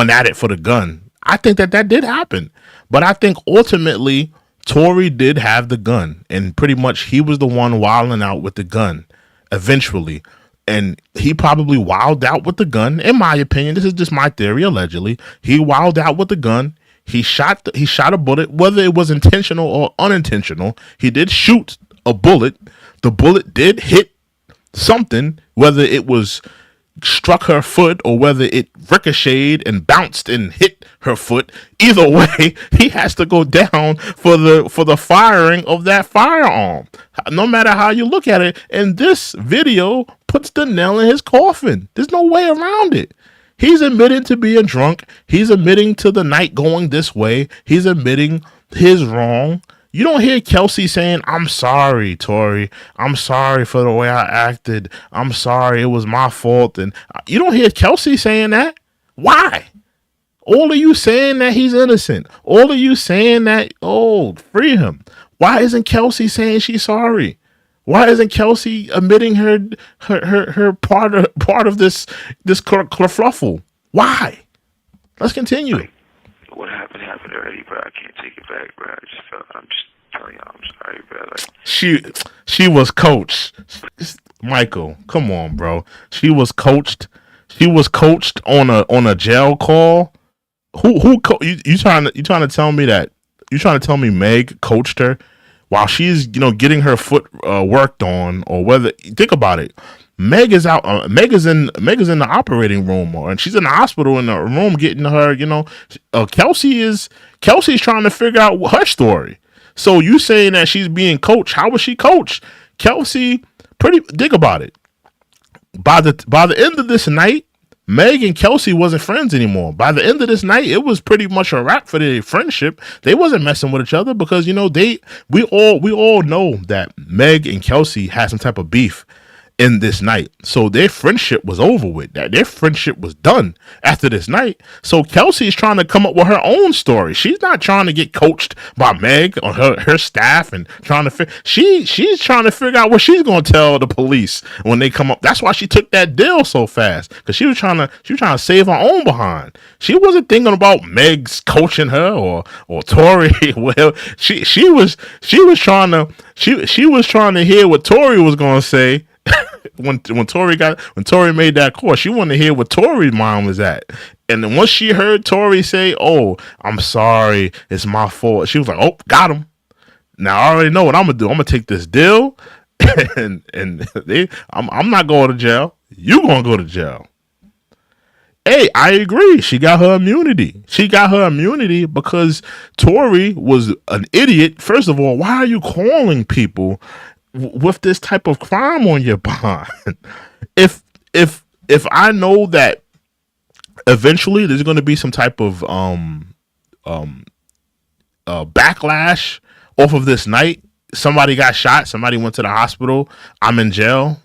at it for the gun. I think that did happen, but I think ultimately Tory did have the gun, and pretty much he was the one wilding out with the gun eventually. And he probably wilded out with the gun. In my opinion, this is just my theory. Allegedly, he wilded out with the gun. He shot a bullet, whether it was intentional or unintentional. He did shoot a bullet. The bullet did hit something, whether it was struck her foot or whether it ricocheted and bounced and hit her foot. Either way, he has to go down for the firing of that firearm, no matter how you look at it. And this video puts the nail in his coffin. There's no way around it. He's admitting to being drunk. He's admitting to the night going this way. He's admitting his wrong. You don't hear Kelsey saying, I'm sorry, Tory. I'm sorry for the way I acted. I'm sorry. It was my fault. And you don't hear Kelsey saying that. Why? All of you saying that he's innocent. All of you saying that, oh, free him. Why isn't Kelsey saying she's sorry? Why isn't Kelsey admitting her part of this kerfluffle? Why? Let's continue. Like, what happened happened already, bro. I can't take it back, bro. I'm just telling y'all, I'm sorry, bro. Like, She was coached. Michael, come on, bro. She was coached. She was coached on a jail call. You trying to tell me that you trying to tell me Meg coached her while she's getting her foot worked on, or whether think about it. Meg is out. Meg is in the operating room, and she's in the hospital in the room getting her. Kelsey's trying to figure out her story. So you saying that she's being coached? How was she coached? Kelsey, think about it. By the end of this night, Meg and Kelsey wasn't friends anymore. By the end of this night, it was pretty much a wrap for their friendship. They wasn't messing with each other because we all know that Meg and Kelsey had some type of beef in this night. So their friendship was over with. That their friendship was done after this night. So Kelsey's trying to come up with her own story. She's not trying to get coached by Meg or her staff and trying to she's trying to figure out what she's going to tell the police when they come up. That's why she took that deal so fast, because she was trying to save her own behind. She wasn't thinking about Meg's coaching her or Tory. Well, she was trying to hear what Tory was going to say. When Tory made that call, she wanted to hear what Tory's mind was at. And then once she heard Tory say, "Oh, I'm sorry, it's my fault," she was like, "Oh, got him. Now I already know what I'm gonna do. I'm gonna take this deal, and I'm not going to jail. You gonna go to jail." Hey, I agree. She got her immunity. She got her immunity because Tory was an idiot. First of all, why are you calling people with this type of crime on your behind? If I know that eventually there's going to be some type of backlash off of this night, somebody got shot, somebody went to the hospital, I'm in jail,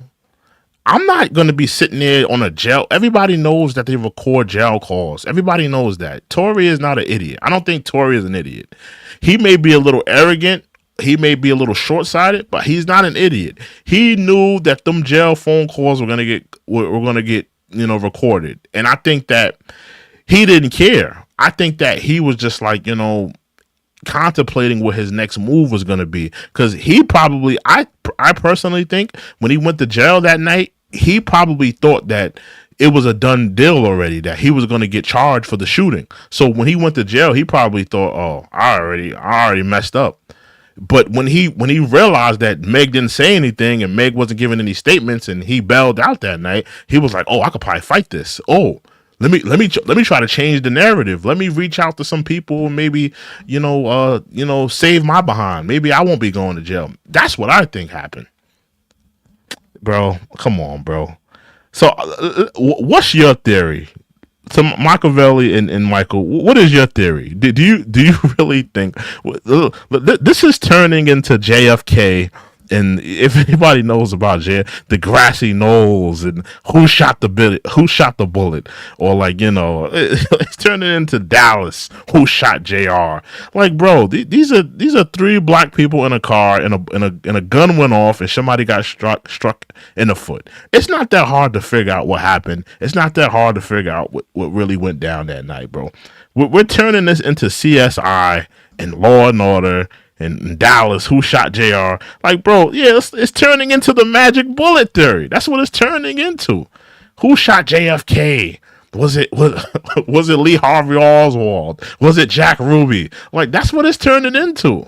I'm not going to be sitting there on a jail. Everybody knows that they record jail calls. Everybody knows that. Tory is not an idiot. I don't think Tory is an idiot. He may be a little arrogant. He may be a little short-sighted, but he's not an idiot. He knew that them jail phone calls were gonna get recorded, and I think that he didn't care. I think that he was just like contemplating what his next move was gonna be, because he probably I personally think when he went to jail that night, he probably thought that it was a done deal already, that he was going to get charged for the shooting. So when he went to jail, he probably thought, "Oh, I already messed up." But when he realized that Meg didn't say anything and Meg wasn't giving any statements and he bailed out that night, he was like, "Oh, I could probably fight this. Oh, let me try to change the narrative. Let me reach out to some people and maybe save my behind. Maybe I won't be going to jail." That's what I think happened. Bro, come on, bro. So what's your theory? So Machiavelli and Michael, what is your theory? Do you really think this is turning into JFK? And if anybody knows about the grassy knolls and who shot the bullet, or it's turning into Dallas, who shot JR. Like, bro, these are three black people in a car, and a gun went off and somebody got struck in the foot. It's not that hard to figure out what happened. It's not that hard to figure out what really went down that night, bro. We're turning this into CSI and Law and Order and Dallas, who shot JR. Like, bro, yeah, it's turning into the magic bullet theory. That's what it's turning into. Who shot JFK? Was it Lee Harvey Oswald? Was it Jack Ruby? Like, that's what it's turning into.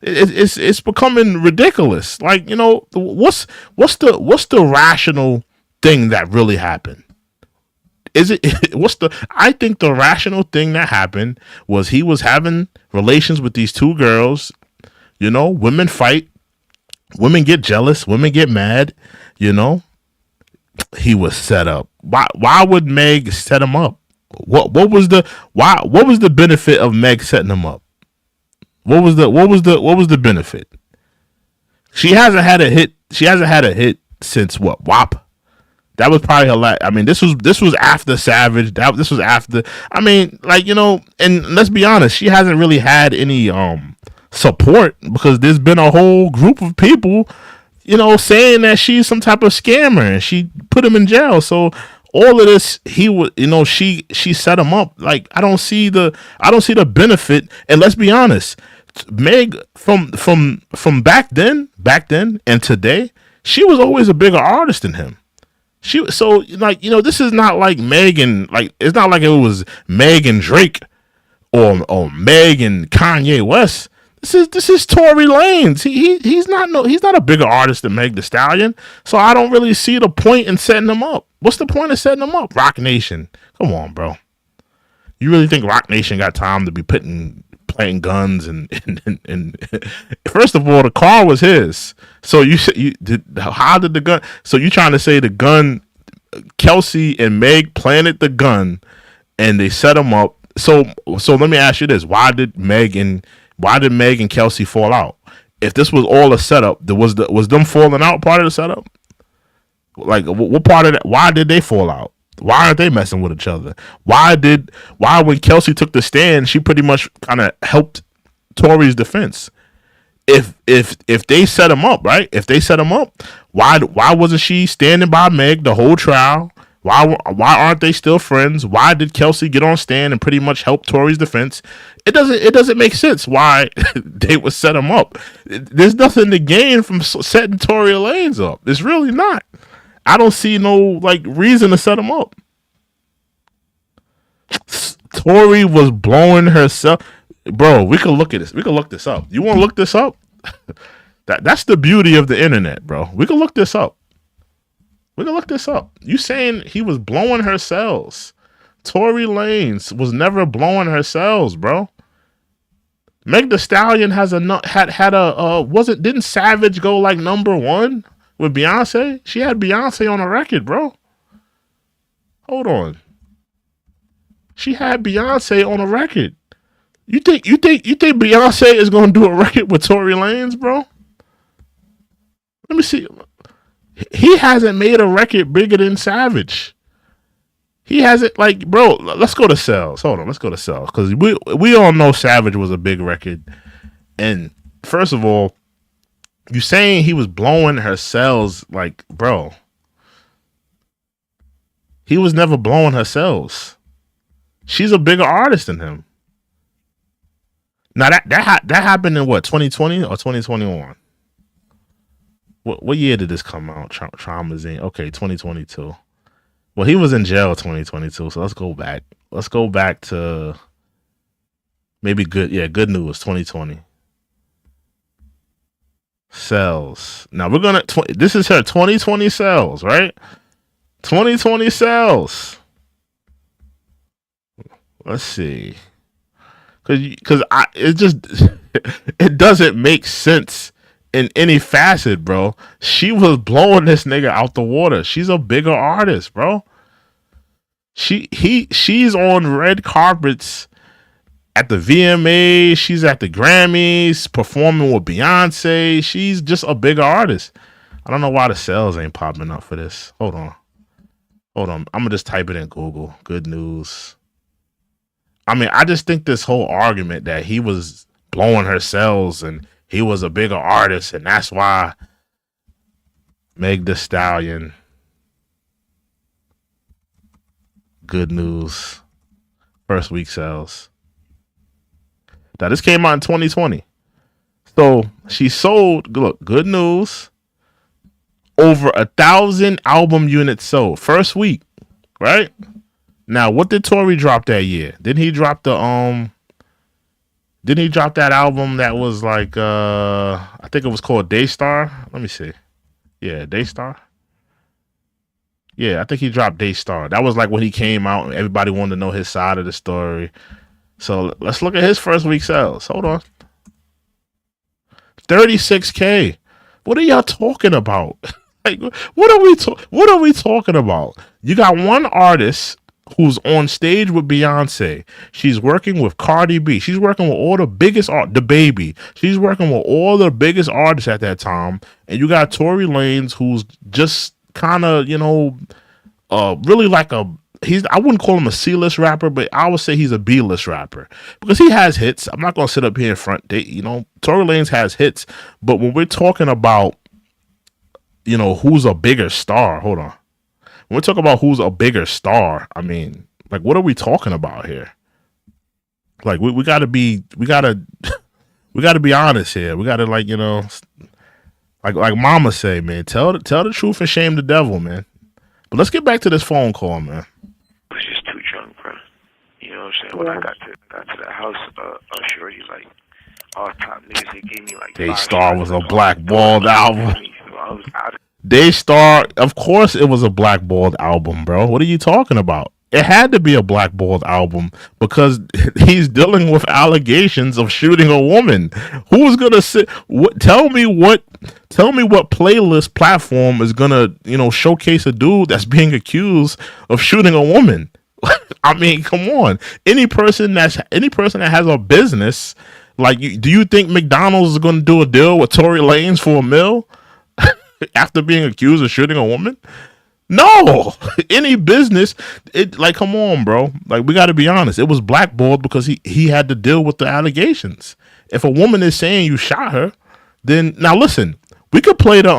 It's becoming ridiculous. Like, what's the rational thing that really happened? I think the rational thing that happened was he was having relations with these two girls. Women fight, women get jealous, women get mad. He was set up. Why would Meg set him up? What was the benefit of Meg setting him up? What was the benefit? She hasn't had a hit since what? WAP. That was probably her last. I mean, this was after Savage. This was after. I mean, and let's be honest, she hasn't really had any support, because there's been a whole group of people saying that she's some type of scammer and she put him in jail. So all of this, he would, she set him up. Like I don't see the benefit. And let's be honest, Meg from back then and today, she was always a bigger artist than him. This is not like Megan. Like it's not like it was Meg and Drake or Meg and Kanye West. This is Tory Lanez. He's not a bigger artist than Meg Thee Stallion. So I don't really see the point in setting him up. What's the point of setting him up? Roc Nation. Come on, bro. You really think Roc Nation got time to be playing guns and first of all, the car was his. So how did the gun? So you trying to say the gun? Kelsey and Meg planted the gun, and they set him up. So let me ask you this: Why did Meg and Kelsey fall out? If this was all a setup, was them falling out part of the setup? Like what part of that? Why did they fall out? Why aren't they messing with each other? Why when Kelsey took the stand, she pretty much kind of helped Tory's defense? If they set him up, right? If they set him up, why wasn't she standing by Meg the whole trial? Why aren't they still friends? Why did Kelsey get on stand and pretty much help Tory's defense? It doesn't make sense why they would set him up. There's nothing to gain from setting Tory Lanez up. It's really not. I don't see no reason to set him up. Tory was blowing herself. Bro, we could look at this. We could look this up. You want to look this up? That's the beauty of the internet, bro. We can look this up. You saying he was blowing her cells? Tory Lanez was never blowing her cells, bro. Meg Thee Stallion didn't Savage go number one with Beyonce? She had Beyonce on a record, bro. Hold on. She had Beyonce on a record. You think Beyonce is gonna do a record with Tory Lanez, bro? Let me see. He hasn't made a record bigger than Savage. He hasn't bro. Let's go to sales. Hold on, let's go to sales because we all know Savage was a big record. And first of all, you saying he was blowing her cells, bro. He was never blowing her cells. She's a bigger artist than him. Now that happened in what, 2020 or 2021? What year did this come out? Traumazine. Okay, 2022. Well, he was in jail 2022. So let's go back. Let's go back to maybe Good News 2020. Sales. Now we're gonna. This is her 2020 sales, right? 2020 sales. Let's see. Because it doesn't make sense in any facet, bro. She was blowing this nigga out the water. She's a bigger artist, bro. She's on red carpets at the VMAs. She's at the Grammys performing with Beyonce. She's just a bigger artist. I don't know why the sales ain't popping up for this. Hold on. I'm gonna just type it in Google. Good News. I mean, I just think this whole argument that he was blowing her cells and he was a bigger artist and that's why Meg Thee Stallion. Good News. First week sales. Now this came out in 2020. So she sold, look, Good News, over 1,000 album units sold. First week, right? Now, what did Tory drop that year? Didn't he drop that album that was I think it was called Daystar? Let me see. Yeah, Daystar. Yeah, I think he dropped Daystar. That was when he came out and everybody wanted to know his side of the story. So let's look at his first week sales. Hold on. 36K. What are y'all talking about? What are we talking about? You got one artist who's on stage with Beyonce. She's working with Cardi B. She's working with all the biggest the baby. She's working with all the biggest artists at that time. And you got Tory Lanez, who's just kind of, really I wouldn't call him a C-list rapper, but I would say he's a B-list rapper because he has hits. I'm not going to sit up here in front. Tory Lanez has hits, but when we're talking about who's a bigger star. Hold on. When we talk about who's a bigger star, I mean, like, what are we talking about here? Like, we gotta be we gotta we gotta be honest here. We gotta, like, like Mama say, man, tell the truth and shame the devil, man. But let's get back to this phone call, man. I was just too drunk, bro. You know what I'm saying? When I got to the house, shorty, like, all top niggas, they gave me like Daystar was a blackballed album. So I was out of Daystar, of course it was a blackballed album, bro. What are you talking about? It had to be a blackballed album because he's dealing with allegations of shooting a woman. Who's gonna sit? Tell me what playlist platform is gonna showcase a dude that's being accused of shooting a woman? I mean, come on. Any person that has a business, like, do you think McDonald's is gonna do a deal with Tory Lanez for a meal after being accused of shooting a woman? No, any business, like, come on, bro. Like, we got to be honest. It was blackballed because he had to deal with the allegations. If a woman is saying you shot her, then now listen, we could play the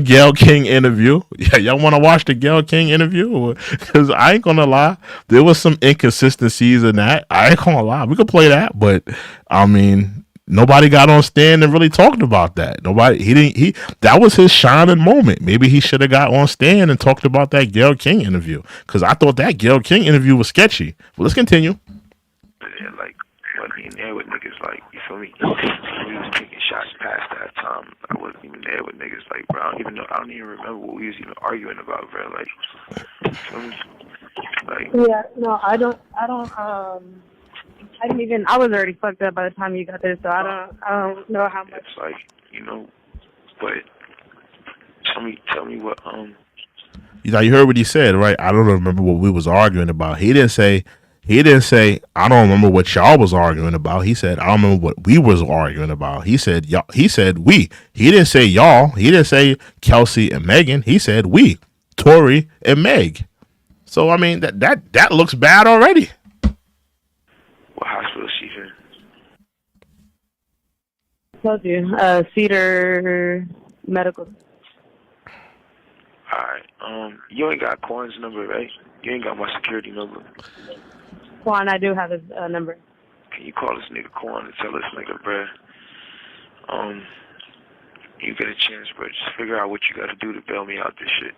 Gayle King interview. Yeah, y'all want to watch the Gayle King interview? Because I ain't gonna lie, there was some inconsistencies in that. I ain't gonna lie. We could play that, but I mean, nobody got on stand and really talked about that. That was his shining moment. Maybe he should have got on stand and talked about that Gayle King interview, because I thought that Gayle King interview was sketchy. Well, let's continue. Yeah, like, wasn't even there with niggas, like, you feel me? We was taking shots past that time. I wasn't even there with niggas, like, bro. I don't even remember what we was even arguing about, bro. Like, you feel me? Like, Yeah, no, I don't, I was already fucked up by the time you got there, so I don't know how much. it's like, but tell me what, You heard what he said, right? I don't remember what we was arguing about. He didn't say, I don't remember what y'all was arguing about. He said, I don't remember what we was arguing about. He said, y'all. He said we. He didn't say y'all. He didn't say Kelsey and Megan. He said we, Tory and Meg. So, I mean, that looks bad already. what hospital she's in. Told you, Cedar Medical. Alright, you ain't got Quan's number, right? You ain't got my security number. Quan, I do have his number. Can you call this nigga Quan and tell this nigga, bruh, you get a chance, bro, just figure out what you gotta do to bail me out this shit.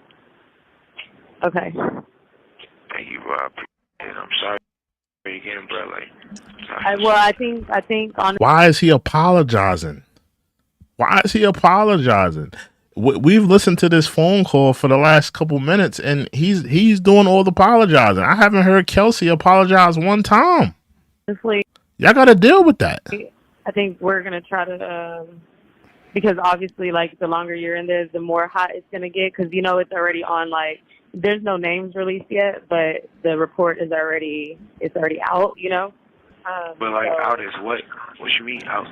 Okay. Thank you, bro. I appreciate it. I'm sorry again, bro. Like, I think on. Why is he apologizing? We've listened to this phone call for the last couple minutes, and he's doing all the apologizing. I haven't heard Kelsey apologize one time. Honestly, y'all got to deal with that. I think we're gonna try to, because obviously, like, the longer you're in there, the more hot it's gonna get. Because it's already on. Like, there's no names released yet, but the report is already out. but like, out is what? What you mean out?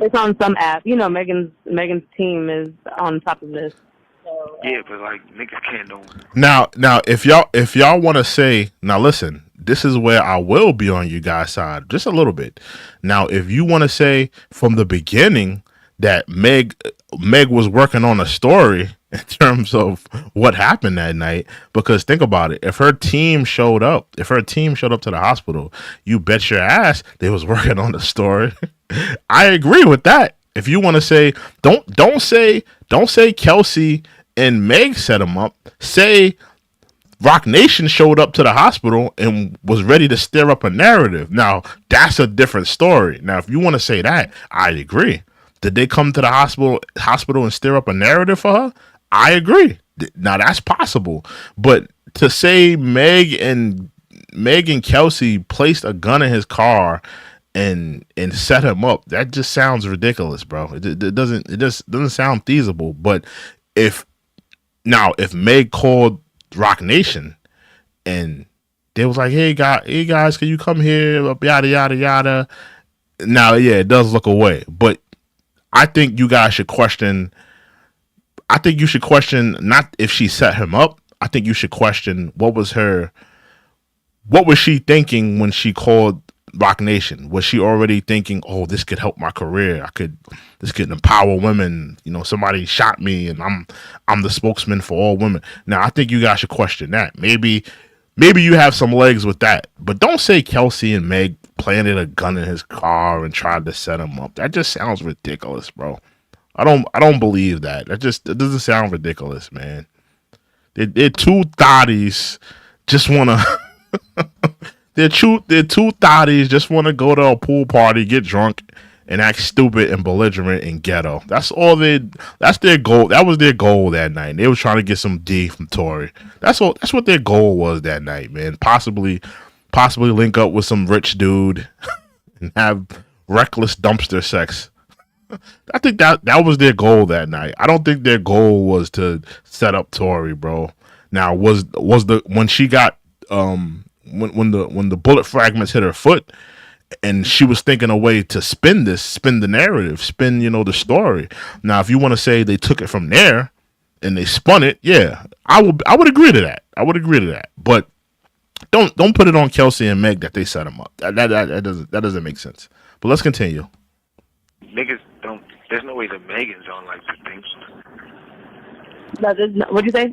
It's on some app. Megan's team is on top of this. So, Yeah, but like, niggas can't know. Now, if y'all want to say, now listen, this is where I will be on you guys' side just a little bit. Now, if you want to say from the beginning that Meg was working on a story in terms of what happened that night, because think about it, if her team showed up to the hospital, you bet your ass they was working on the story. I agree with that. If you want to say, don't say Kelsey and Meg set him up. Say Rock Nation showed up to the hospital and was ready to stir up a narrative. Now, that's a different story. Now, if you want to say that, I agree. Did they come to the hospital and stir up a narrative for her? I agree. Now, that's possible. But to say Meg and Kelsey placed a gun in his car and set him up, that just sounds ridiculous, bro. It just doesn't sound feasible. But if Meg called Rock Nation and they was like, hey guys, can you come here, yada yada yada, now, yeah, it does look away. But I think you guys should question. I think you should question not if she set him up. I think you should question what was she thinking when she called Rock Nation? Was she already thinking, oh, this could help my career? This could empower women. You know, somebody shot me, and I'm the spokesman for all women. Now, I think you guys should question that. Maybe you have some legs with that, but don't say Kelsey and Meg planted a gun in his car and tried to set him up. That just sounds ridiculous, bro. I don't believe that. It doesn't sound ridiculous, man. They're two thotties just wanna they're two thotties just wanna go to a pool party, get drunk, and act stupid and belligerent and ghetto. That's their goal. That was their goal that night. They was trying to get some D from Tory. That's what their goal was that night, man. Possibly link up with some rich dude and have reckless dumpster sex. I think that was their goal that night. I don't think their goal was to set up Tory, bro. Now was when she got when the bullet fragments hit her foot, and she was thinking a way to spin the narrative, the story. Now, if you want to say they took it from there and they spun it, yeah, I would agree to that. I would agree to that. But don't put it on Kelsey and Meg that they set them up. That doesn't make sense. But let's continue. Niggas don't. There's no way that Megan's on like the thing. No, what'd you say?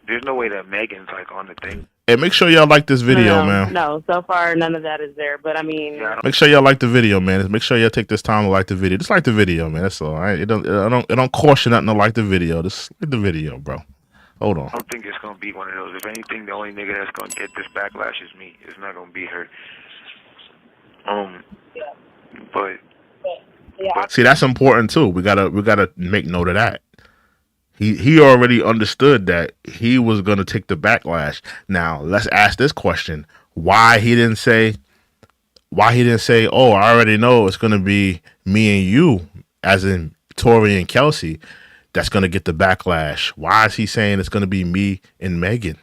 There's no way that Megan's like on the thing. Hey, make sure y'all like this video, man. No, so far none of that is there. But I mean, make sure y'all like the video, man. Make sure y'all take this time to like the video. Just like the video, man. That's all. Right? It don't cost you nothing to like the video. Just like the video, bro. Hold on. I don't think it's gonna be one of those. If anything, the only nigga that's gonna get this backlash is me. It's not gonna be her. But see, that's important too. We gotta make note of that. He already understood that he was gonna take the backlash. Now let's ask this question: Why he didn't say? Oh, I already know it's gonna be me and you, as in Tory and Kelsey, that's gonna get the backlash. Why is he saying it's gonna be me and Megan?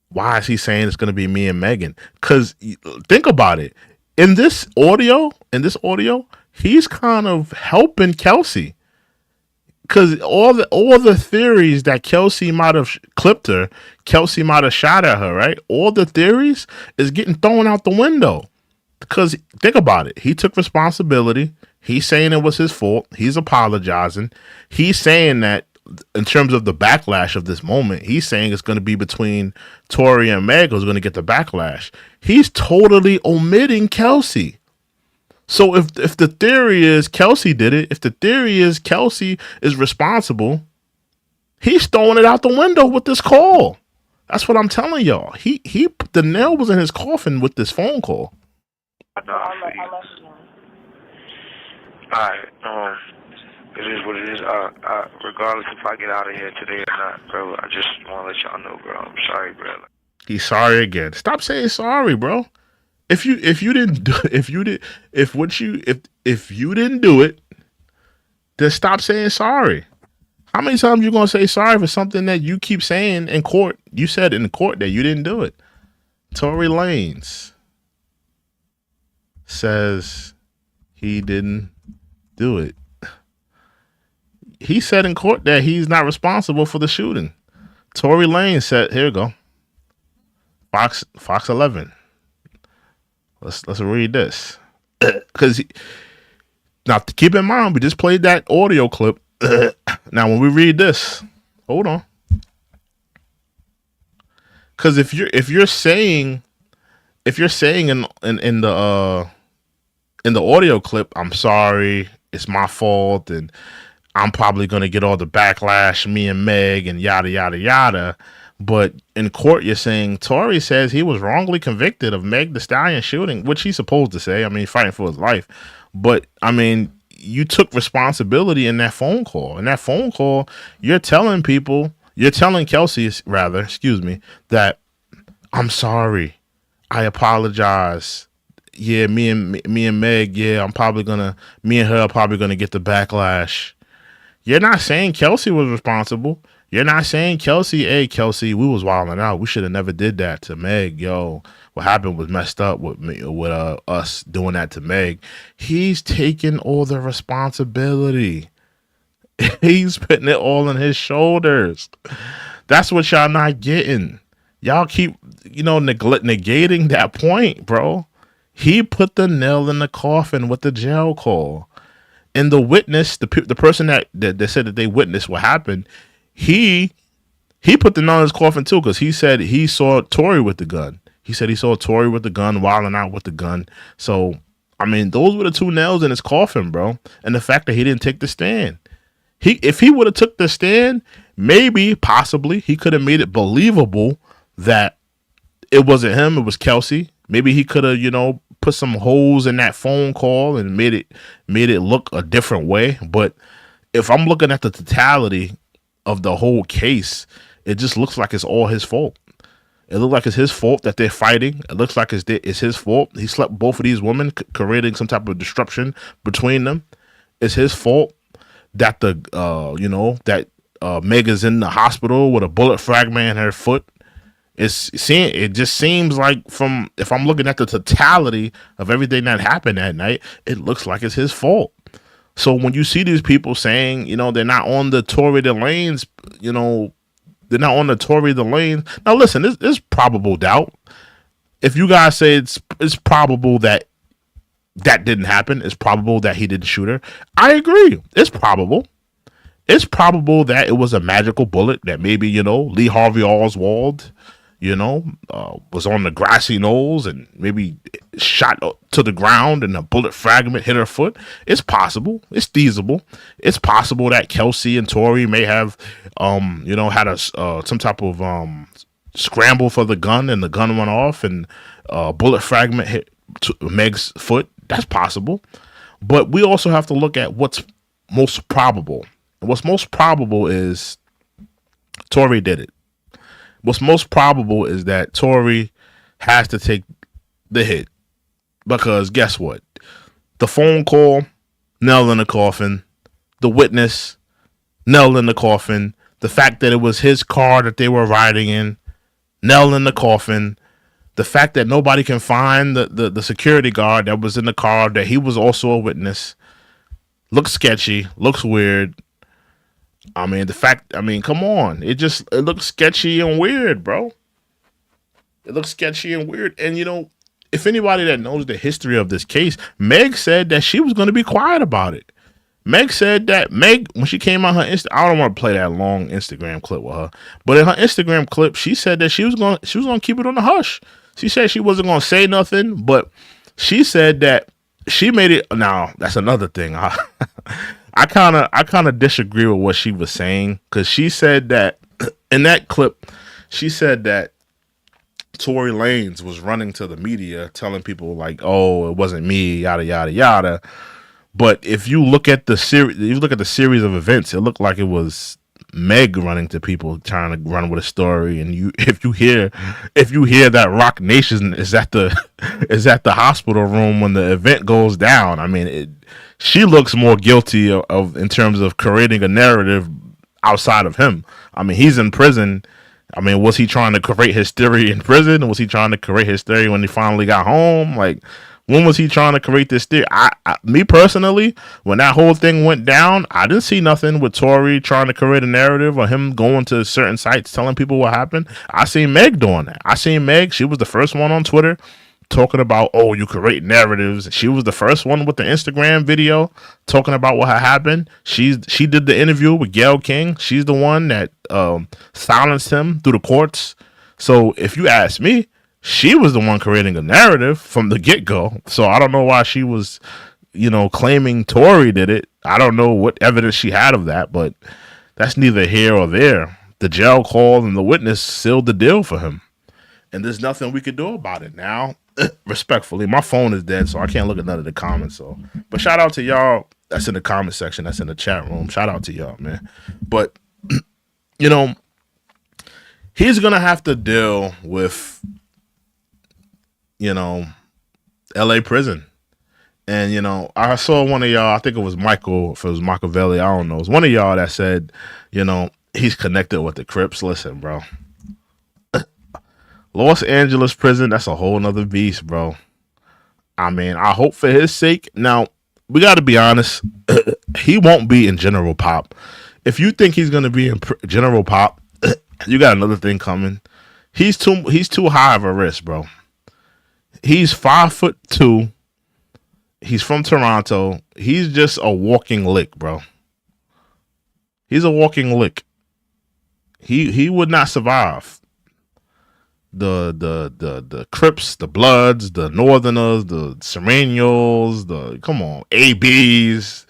Why is he saying it's gonna be me and Megan? Because think about it. In this audio, he's kind of helping Kelsey. Because all the theories that Kelsey might have clipped her, Kelsey might have shot at her, right? All the theories is getting thrown out the window. Because think about it. He took responsibility. He's saying it was his fault. He's apologizing. He's saying that in terms of the backlash of this moment, he's saying it's going to be between Tory and Meg who's going to get the backlash. He's totally omitting Kelsey. So if the theory is Kelsey did it, if the theory is Kelsey is responsible, he's throwing it out the window with this call. That's what I'm telling y'all. He the nail was in his coffin with this phone call. Alright, it is what it is. Regardless if I get out of here today or not, bro, I just want to let y'all know, bro. I'm sorry, bro. He's sorry again. Stop saying sorry, bro. If you didn't do it, then stop saying sorry. How many times you gonna say sorry for something that you keep saying in court? You said in court that you didn't do it. Tory Lanez says he didn't do it. He said in court that he's not responsible for the shooting. Tory Lanez said, here we go. Fox 11. Let's read this. Because now keep in mind, we just played that audio clip. Now when we read this, hold on. Because if you're saying in the audio clip, I'm sorry, it's my fault, and I'm probably gonna get all the backlash, me and Meg, and yada yada yada. But in court, you're saying Tory says he was wrongly convicted of Meg Thee Stallion shooting, which he's supposed to say. I mean, fighting for his life. But I mean, you took responsibility in that phone call. In that phone call, you're telling Kelsey, that I'm sorry, I apologize. Yeah, me and Meg, yeah, me and her are probably gonna get the backlash. You're not saying Kelsey was responsible. You're not saying Kelsey, hey, Kelsey, we was wilding out. We should have never did that to Meg. Yo, what happened was messed up with us doing that to Meg. He's taking all the responsibility. He's putting it all on his shoulders. That's what y'all not getting. Y'all keep, negating that point, bro. He put the nail in the coffin with the jail call. And the witness, the person that said that they witnessed what happened, he put the nail in his coffin too, because he said he saw Tory with the gun. He said he saw Tory with the gun, wilding out with the gun. So, I mean, those were the two nails in his coffin, bro. And the fact that he didn't take the stand. If he would have took the stand, maybe, possibly, he could have made it believable that it wasn't him, it was Kelsey. Maybe he could have, put some holes in that phone call and made it look a different way. But if I'm looking at the totality of the whole case, it just looks like it's all his fault. It looks like it's his fault that they're fighting. It looks like it's his fault. He slept both of these women, creating some type of disruption between them. It's his fault that Meg is in the hospital with a bullet fragment in her foot. It just seems like, if I'm looking at the totality of everything that happened that night, it looks like it's his fault. So when you see these people saying, they're not on the Tory Lanez, they're not on the Tory Lanez. Now listen, there's probable doubt. If you guys say it's probable that didn't happen, it's probable that he didn't shoot her, I agree. It's probable. It's probable that it was a magical bullet that maybe, Lee Harvey Oswald, was on the grassy knolls and maybe shot to the ground and a bullet fragment hit her foot. It's possible. It's feasible. It's possible that Kelsey and Tory may have, had some type of scramble for the gun, and the gun went off and a bullet fragment hit Meg's foot. That's possible. But we also have to look at what's most probable. And what's most probable is Tory did it. What's most probable is that Tory has to take the hit, because guess what? The phone call, nail in the coffin. The witness, nail in the coffin. The fact that it was his car that they were riding in, nail in the coffin. The fact that nobody can find the security guard that was in the car, that he was also a witness, looks sketchy, looks weird. Come on. It looks sketchy and weird, bro. It looks sketchy and weird. And, if anybody that knows the history of this case, Meg said that she was going to be quiet about it. Meg said that when she came on her I don't want to play that long Instagram clip with her, but in her Instagram clip, she said that she was going to keep it on the hush. She said she wasn't going to say nothing, but she said that she made it. Now, that's another thing. I kind of disagree with what she was saying, because she said that in that clip, she said that Tory Lanez was running to the media telling people like, "Oh, it wasn't me," yada yada yada. But if you look at the series of events, it looked like it was Meg running to people trying to run with a story. And if you hear that Rock Nation is at the hospital room when the event goes down, she looks more guilty of in terms of creating a narrative outside of him. He's in prison. Was he trying to create his theory in prison? Or was he trying to create his theory when he finally got home? Like, when was he trying to create this theory? Me personally, when that whole thing went down, I didn't see nothing with Tory trying to create a narrative or him going to certain sites telling people what happened. I seen Meg doing that. I seen Meg. She was the first one on Twitter talking about, oh, you create narratives. She was the first one with the Instagram video talking about what had happened. She did the interview with Gayle King. She's the one that silenced him through the courts. So if you ask me, she was the one creating a narrative from the get-go. So I don't know why she was, claiming Tory did it. I don't know what evidence she had of that, but that's neither here or there. The jail call and the witness sealed the deal for him. And there's nothing we could do about it now. Respectfully, my phone is dead, so I can't look at none of the comments. But shout out to y'all that's in the comment section, that's in the chat room. Shout out to y'all, man. But, he's going to have to deal with, LA prison. And, I saw one of y'all, I think it was Michael, if it was Machiavelli, I don't know. It was one of y'all that said, he's connected with the Crips. Listen, bro. Los Angeles prison, that's a whole nother beast, bro. I hope for his sake. Now, we got to be honest. He won't be in General Pop. If you think he's going to be in General Pop, you got another thing coming. He's too high of a risk, bro. He's 5'2". He's from Toronto. He's just a walking lick, bro. He's a walking lick. He would not survive. The Crips, the Bloods, the Northerners, the Serenos, the come on, ABs.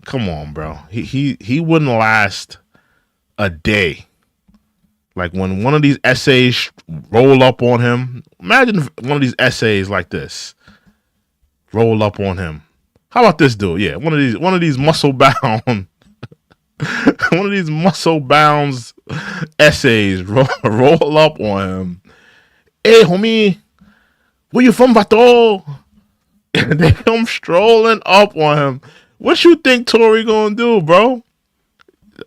Come on, bro. He wouldn't last a day. Like when one of these essays roll up on him. Imagine if one of these essays like this roll up on him. How about this dude? Yeah, one of these muscle bound one of these muscle bound essays roll up on him. Hey, homie, where you from, Vato? And they come strolling up on him. What you think Tory gonna do, bro?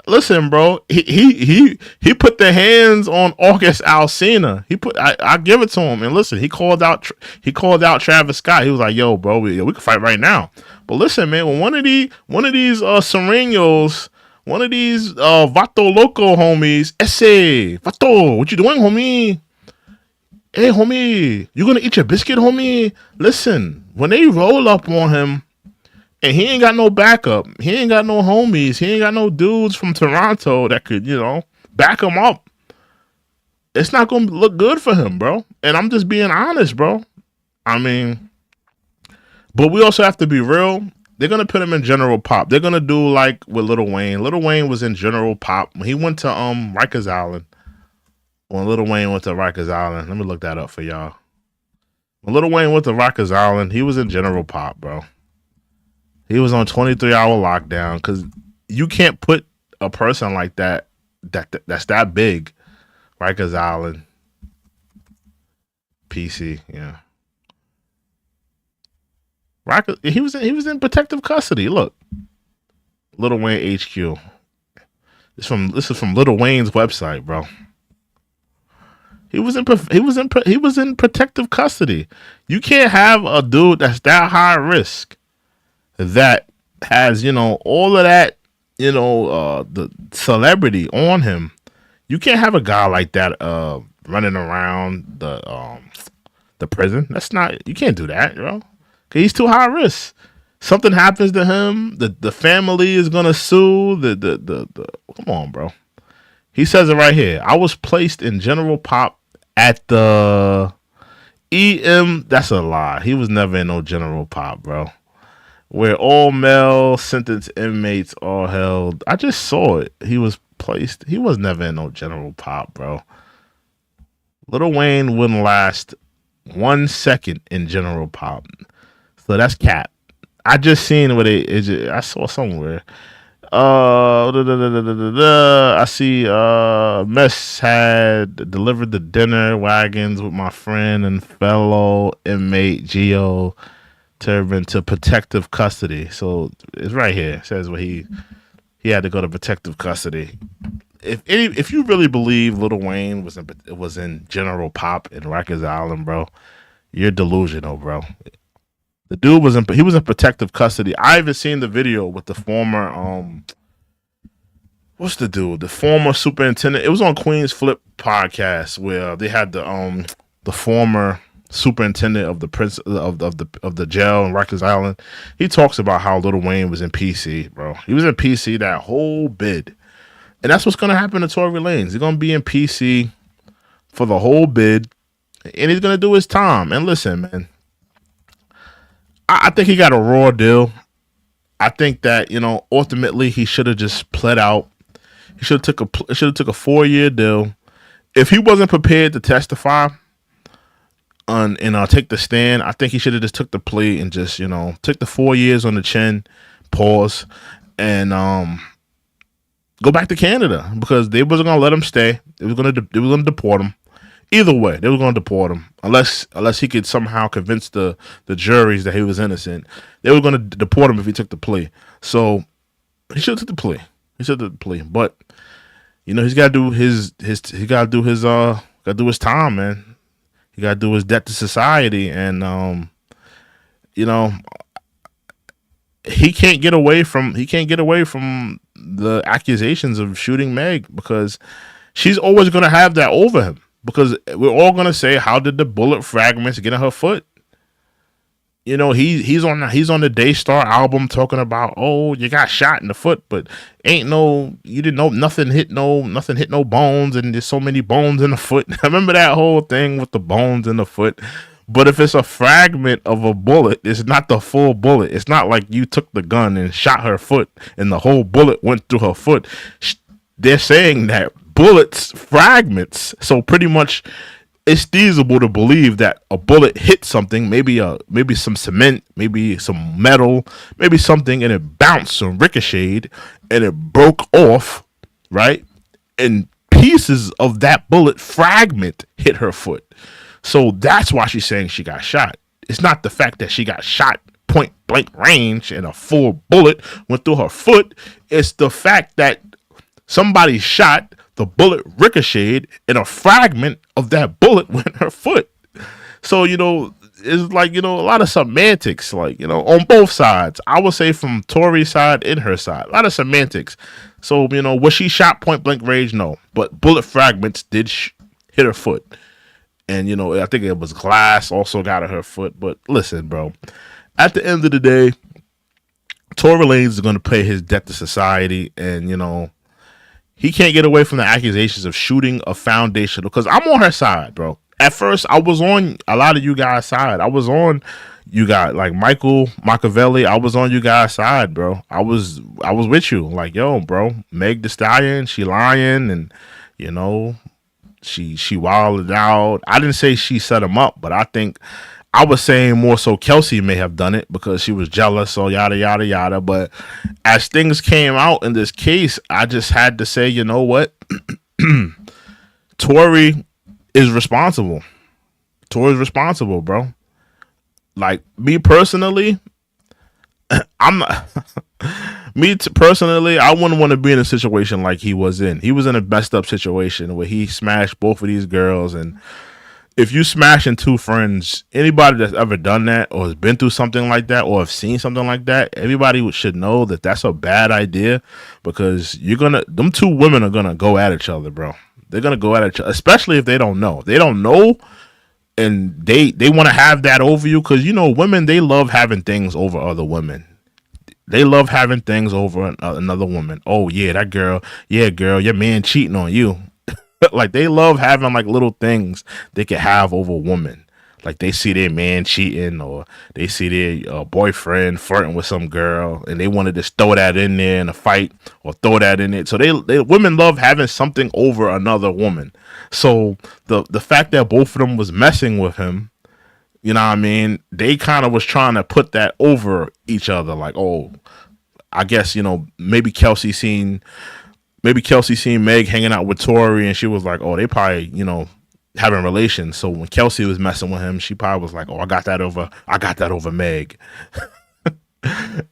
Listen, bro. He put the hands on August Alsina. I give it to him. And listen, he called out Travis Scott. He was like, "Yo, bro, we can fight right now." But listen, man, when one of these Serenos, one of these Vato Loco homies, Esse, Vato, what you doing, homie? Hey, homie, you gonna eat your biscuit, homie? Listen, when they roll up on him. And he ain't got no backup. He ain't got no homies. He ain't got no dudes from Toronto that could, back him up. It's not going to look good for him, bro. And I'm just being honest, bro. I mean, but we also have to be real. They're going to put him in General Pop. They're going to do like with Lil Wayne. Lil Wayne was in General Pop. He went to Rikers Island. When Lil Wayne went to Rikers Island. Let me look that up for y'all. When Lil Wayne went to Rikers Island, he was in General Pop, bro. He was on 23-hour lockdown because you can't put a person like that's that big. Rikers Island, PC, yeah. He was in protective custody. Look, Lil Wayne HQ. This is from Lil Wayne's website, bro. He was in protective custody. You can't have a dude that's that high risk. That has, all of that, the celebrity on him. You can't have a guy like that running around the prison. You can't do that, bro. 'Cause he's too high risk. Something happens to him, the family is gonna sue. Come on, bro. He says it right here. I was placed in General Pop at the EM. That's a lie. He was never in no General Pop, bro. Where all male sentenced inmates are held. I just saw it. He was placed. He was never in no General Pop, bro. Lil Wayne wouldn't last 1 second in General Pop. So that's cap. I just seen what I saw somewhere. I see Mess had delivered the dinner wagons with my friend and fellow inmate Geo Turbin to protective custody. So it's right here. It says where he had to go to protective custody. If you really believe Lil Wayne was in General Pop in Rikers Island, bro, you're delusional, bro. The dude was in protective custody. I even seen the video with the former what's the dude? The former superintendent. It was on Queen's Flip podcast where they had the former superintendent of the of the jail in Rikers Island. He talks about how Lil Wayne was in PC, bro. He was in PC that whole bid, and that's what's gonna happen to Tory Lanez. He's gonna be in PC for the whole bid, and he's gonna do his time. And listen, man, I think he got a raw deal. I think that ultimately he should have just pled out. He should have took a 4-year deal. If he wasn't prepared to testify and take the stand, I think he should have just took the plea and just took the 4 years on the chin, pause, and go back to Canada because they wasn't gonna let him stay. They were gonna deport him. Either way, they were gonna deport him unless he could somehow convince the juries that he was innocent. They were gonna deport him if he took the plea. So he should have took the plea. But he's got to do his time, man. He got to do his debt to society, and he can't get away from the accusations of shooting Meg because she's always going to have that over him. because we're all gonna say, how did the bullet fragments get in her foot? You know, he's on the Daystar album talking about, oh, you got shot in the foot, but you didn't know nothing hit no bones, and there's so many bones in the foot. I remember that whole thing with the bones in the foot. But if it's a fragment of a bullet, it's not the full bullet. It's not like you took the gun and shot her foot and the whole bullet went through her foot. They're saying that bullets fragments, so pretty much it's feasible to believe that a bullet hit something, maybe some cement, maybe some metal, maybe something, and it bounced and ricocheted and it broke off, right? And pieces of that bullet fragment hit her foot. So that's why she's saying she got shot. It's not the fact that she got shot point blank range and a full bullet went through her foot. It's the fact that somebody shot, the bullet ricocheted, and a fragment of that bullet went in her foot. So, you know, it's like, you know, a lot of semantics, like, you know, on both sides. I would say from Tory's side and her side. A lot of semantics. So, you know, was she shot point blank range? No. But bullet fragments did hit her foot. And, you know, I think it was glass also got at her foot. But listen, bro, at the end of the day, Tory Lanez is going to pay his debt to society. And, you know, he can't get away from the accusations of shooting a foundation, because I'm on her side, bro. At first, I was on a lot of you guys' side. I was on you guys, like Michael Machiavelli. I was on you guys' side, bro. I was with you. Like, yo, bro, Meg Thee Stallion, she lying, and, you know, she wilded out. I didn't say she set him up, but I think I was saying more so Kelsey may have done it because she was jealous, so yada, yada, yada. But as things came out in this case, I just had to say, you know what? Tory is responsible. Tory's responsible, bro. Like, me personally, I'm not... personally, I wouldn't want to be in a situation like he was in. He was in a messed up situation where he smashed both of these girls, and if you smashing two friends, anybody that's ever done that or has been through something like that or have seen something like that, everybody should know that that's a bad idea, because them two women are gonna go at each other, bro. They're gonna go at each other, especially if they don't know. They don't know, and they want to have that over you, because, you know, women, they love having things over other women. They love having things over another woman. Oh yeah, that girl. Yeah, girl, your man cheating on you. Like, they love having like little things they can have over a woman. Like, they see their man cheating, or they see their boyfriend flirting with some girl, and they want to just throw that in there in a fight, or throw that in it. So they women love having something over another woman. So the fact that both of them was messing with him, you know what I mean, they kind of was trying to put that over each other. Like, oh, I guess, you know, maybe Kelsey seen Meg hanging out with Tory, and she was like, oh, they probably, you know, having relations. So when Kelsey was messing with him, she probably was like, oh, I got that over Meg.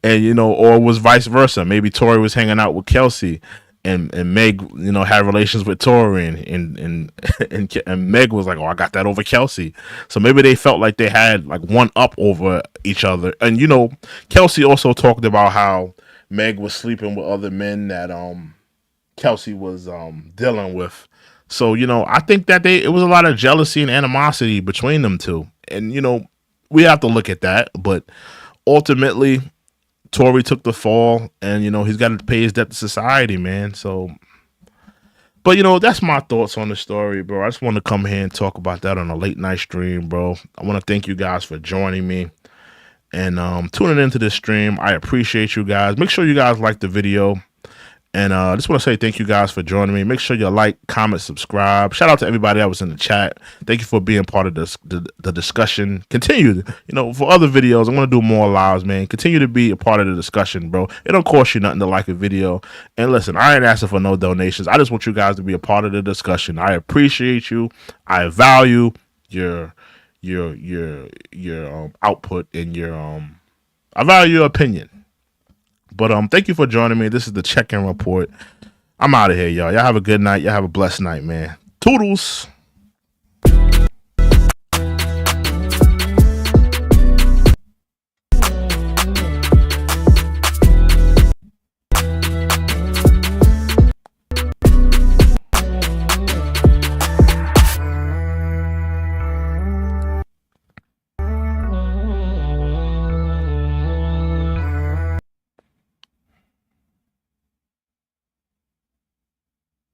And, you know, or it was vice versa. Maybe Tory was hanging out with Kelsey, and Meg, you know, had relations with Tory, and Meg was like, oh, I got that over Kelsey. So maybe they felt like they had like one up over each other. And, you know, Kelsey also talked about how Meg was sleeping with other men that Kelsey was dealing with. So, you know, I think that it was a lot of jealousy and animosity between them two. And, you know, we have to look at that. But ultimately, Tory took the fall, and, you know, he's got to pay his debt to society, man. So, but, you know, that's my thoughts on the story, bro. I just want to come here and talk about that on a late night stream, bro. I want to thank you guys for joining me and tuning into this stream. I appreciate you guys. Make sure you guys like the video. And I just want to say thank you guys for joining me. Make sure you like, comment, subscribe. Shout out to everybody that was in the chat. Thank you for being part of the discussion. Continue, you know, for other videos. I'm going to do more lives, man. Continue to be a part of the discussion, bro. It don't cost you nothing to like a video. And listen, I ain't asking for no donations. I just want you guys to be a part of the discussion. I appreciate you. I value your output and I value your opinion. But thank you for joining me. This is the check-in report. I'm out of here, y'all. Y'all have a good night. Y'all have a blessed night, man. Toodles.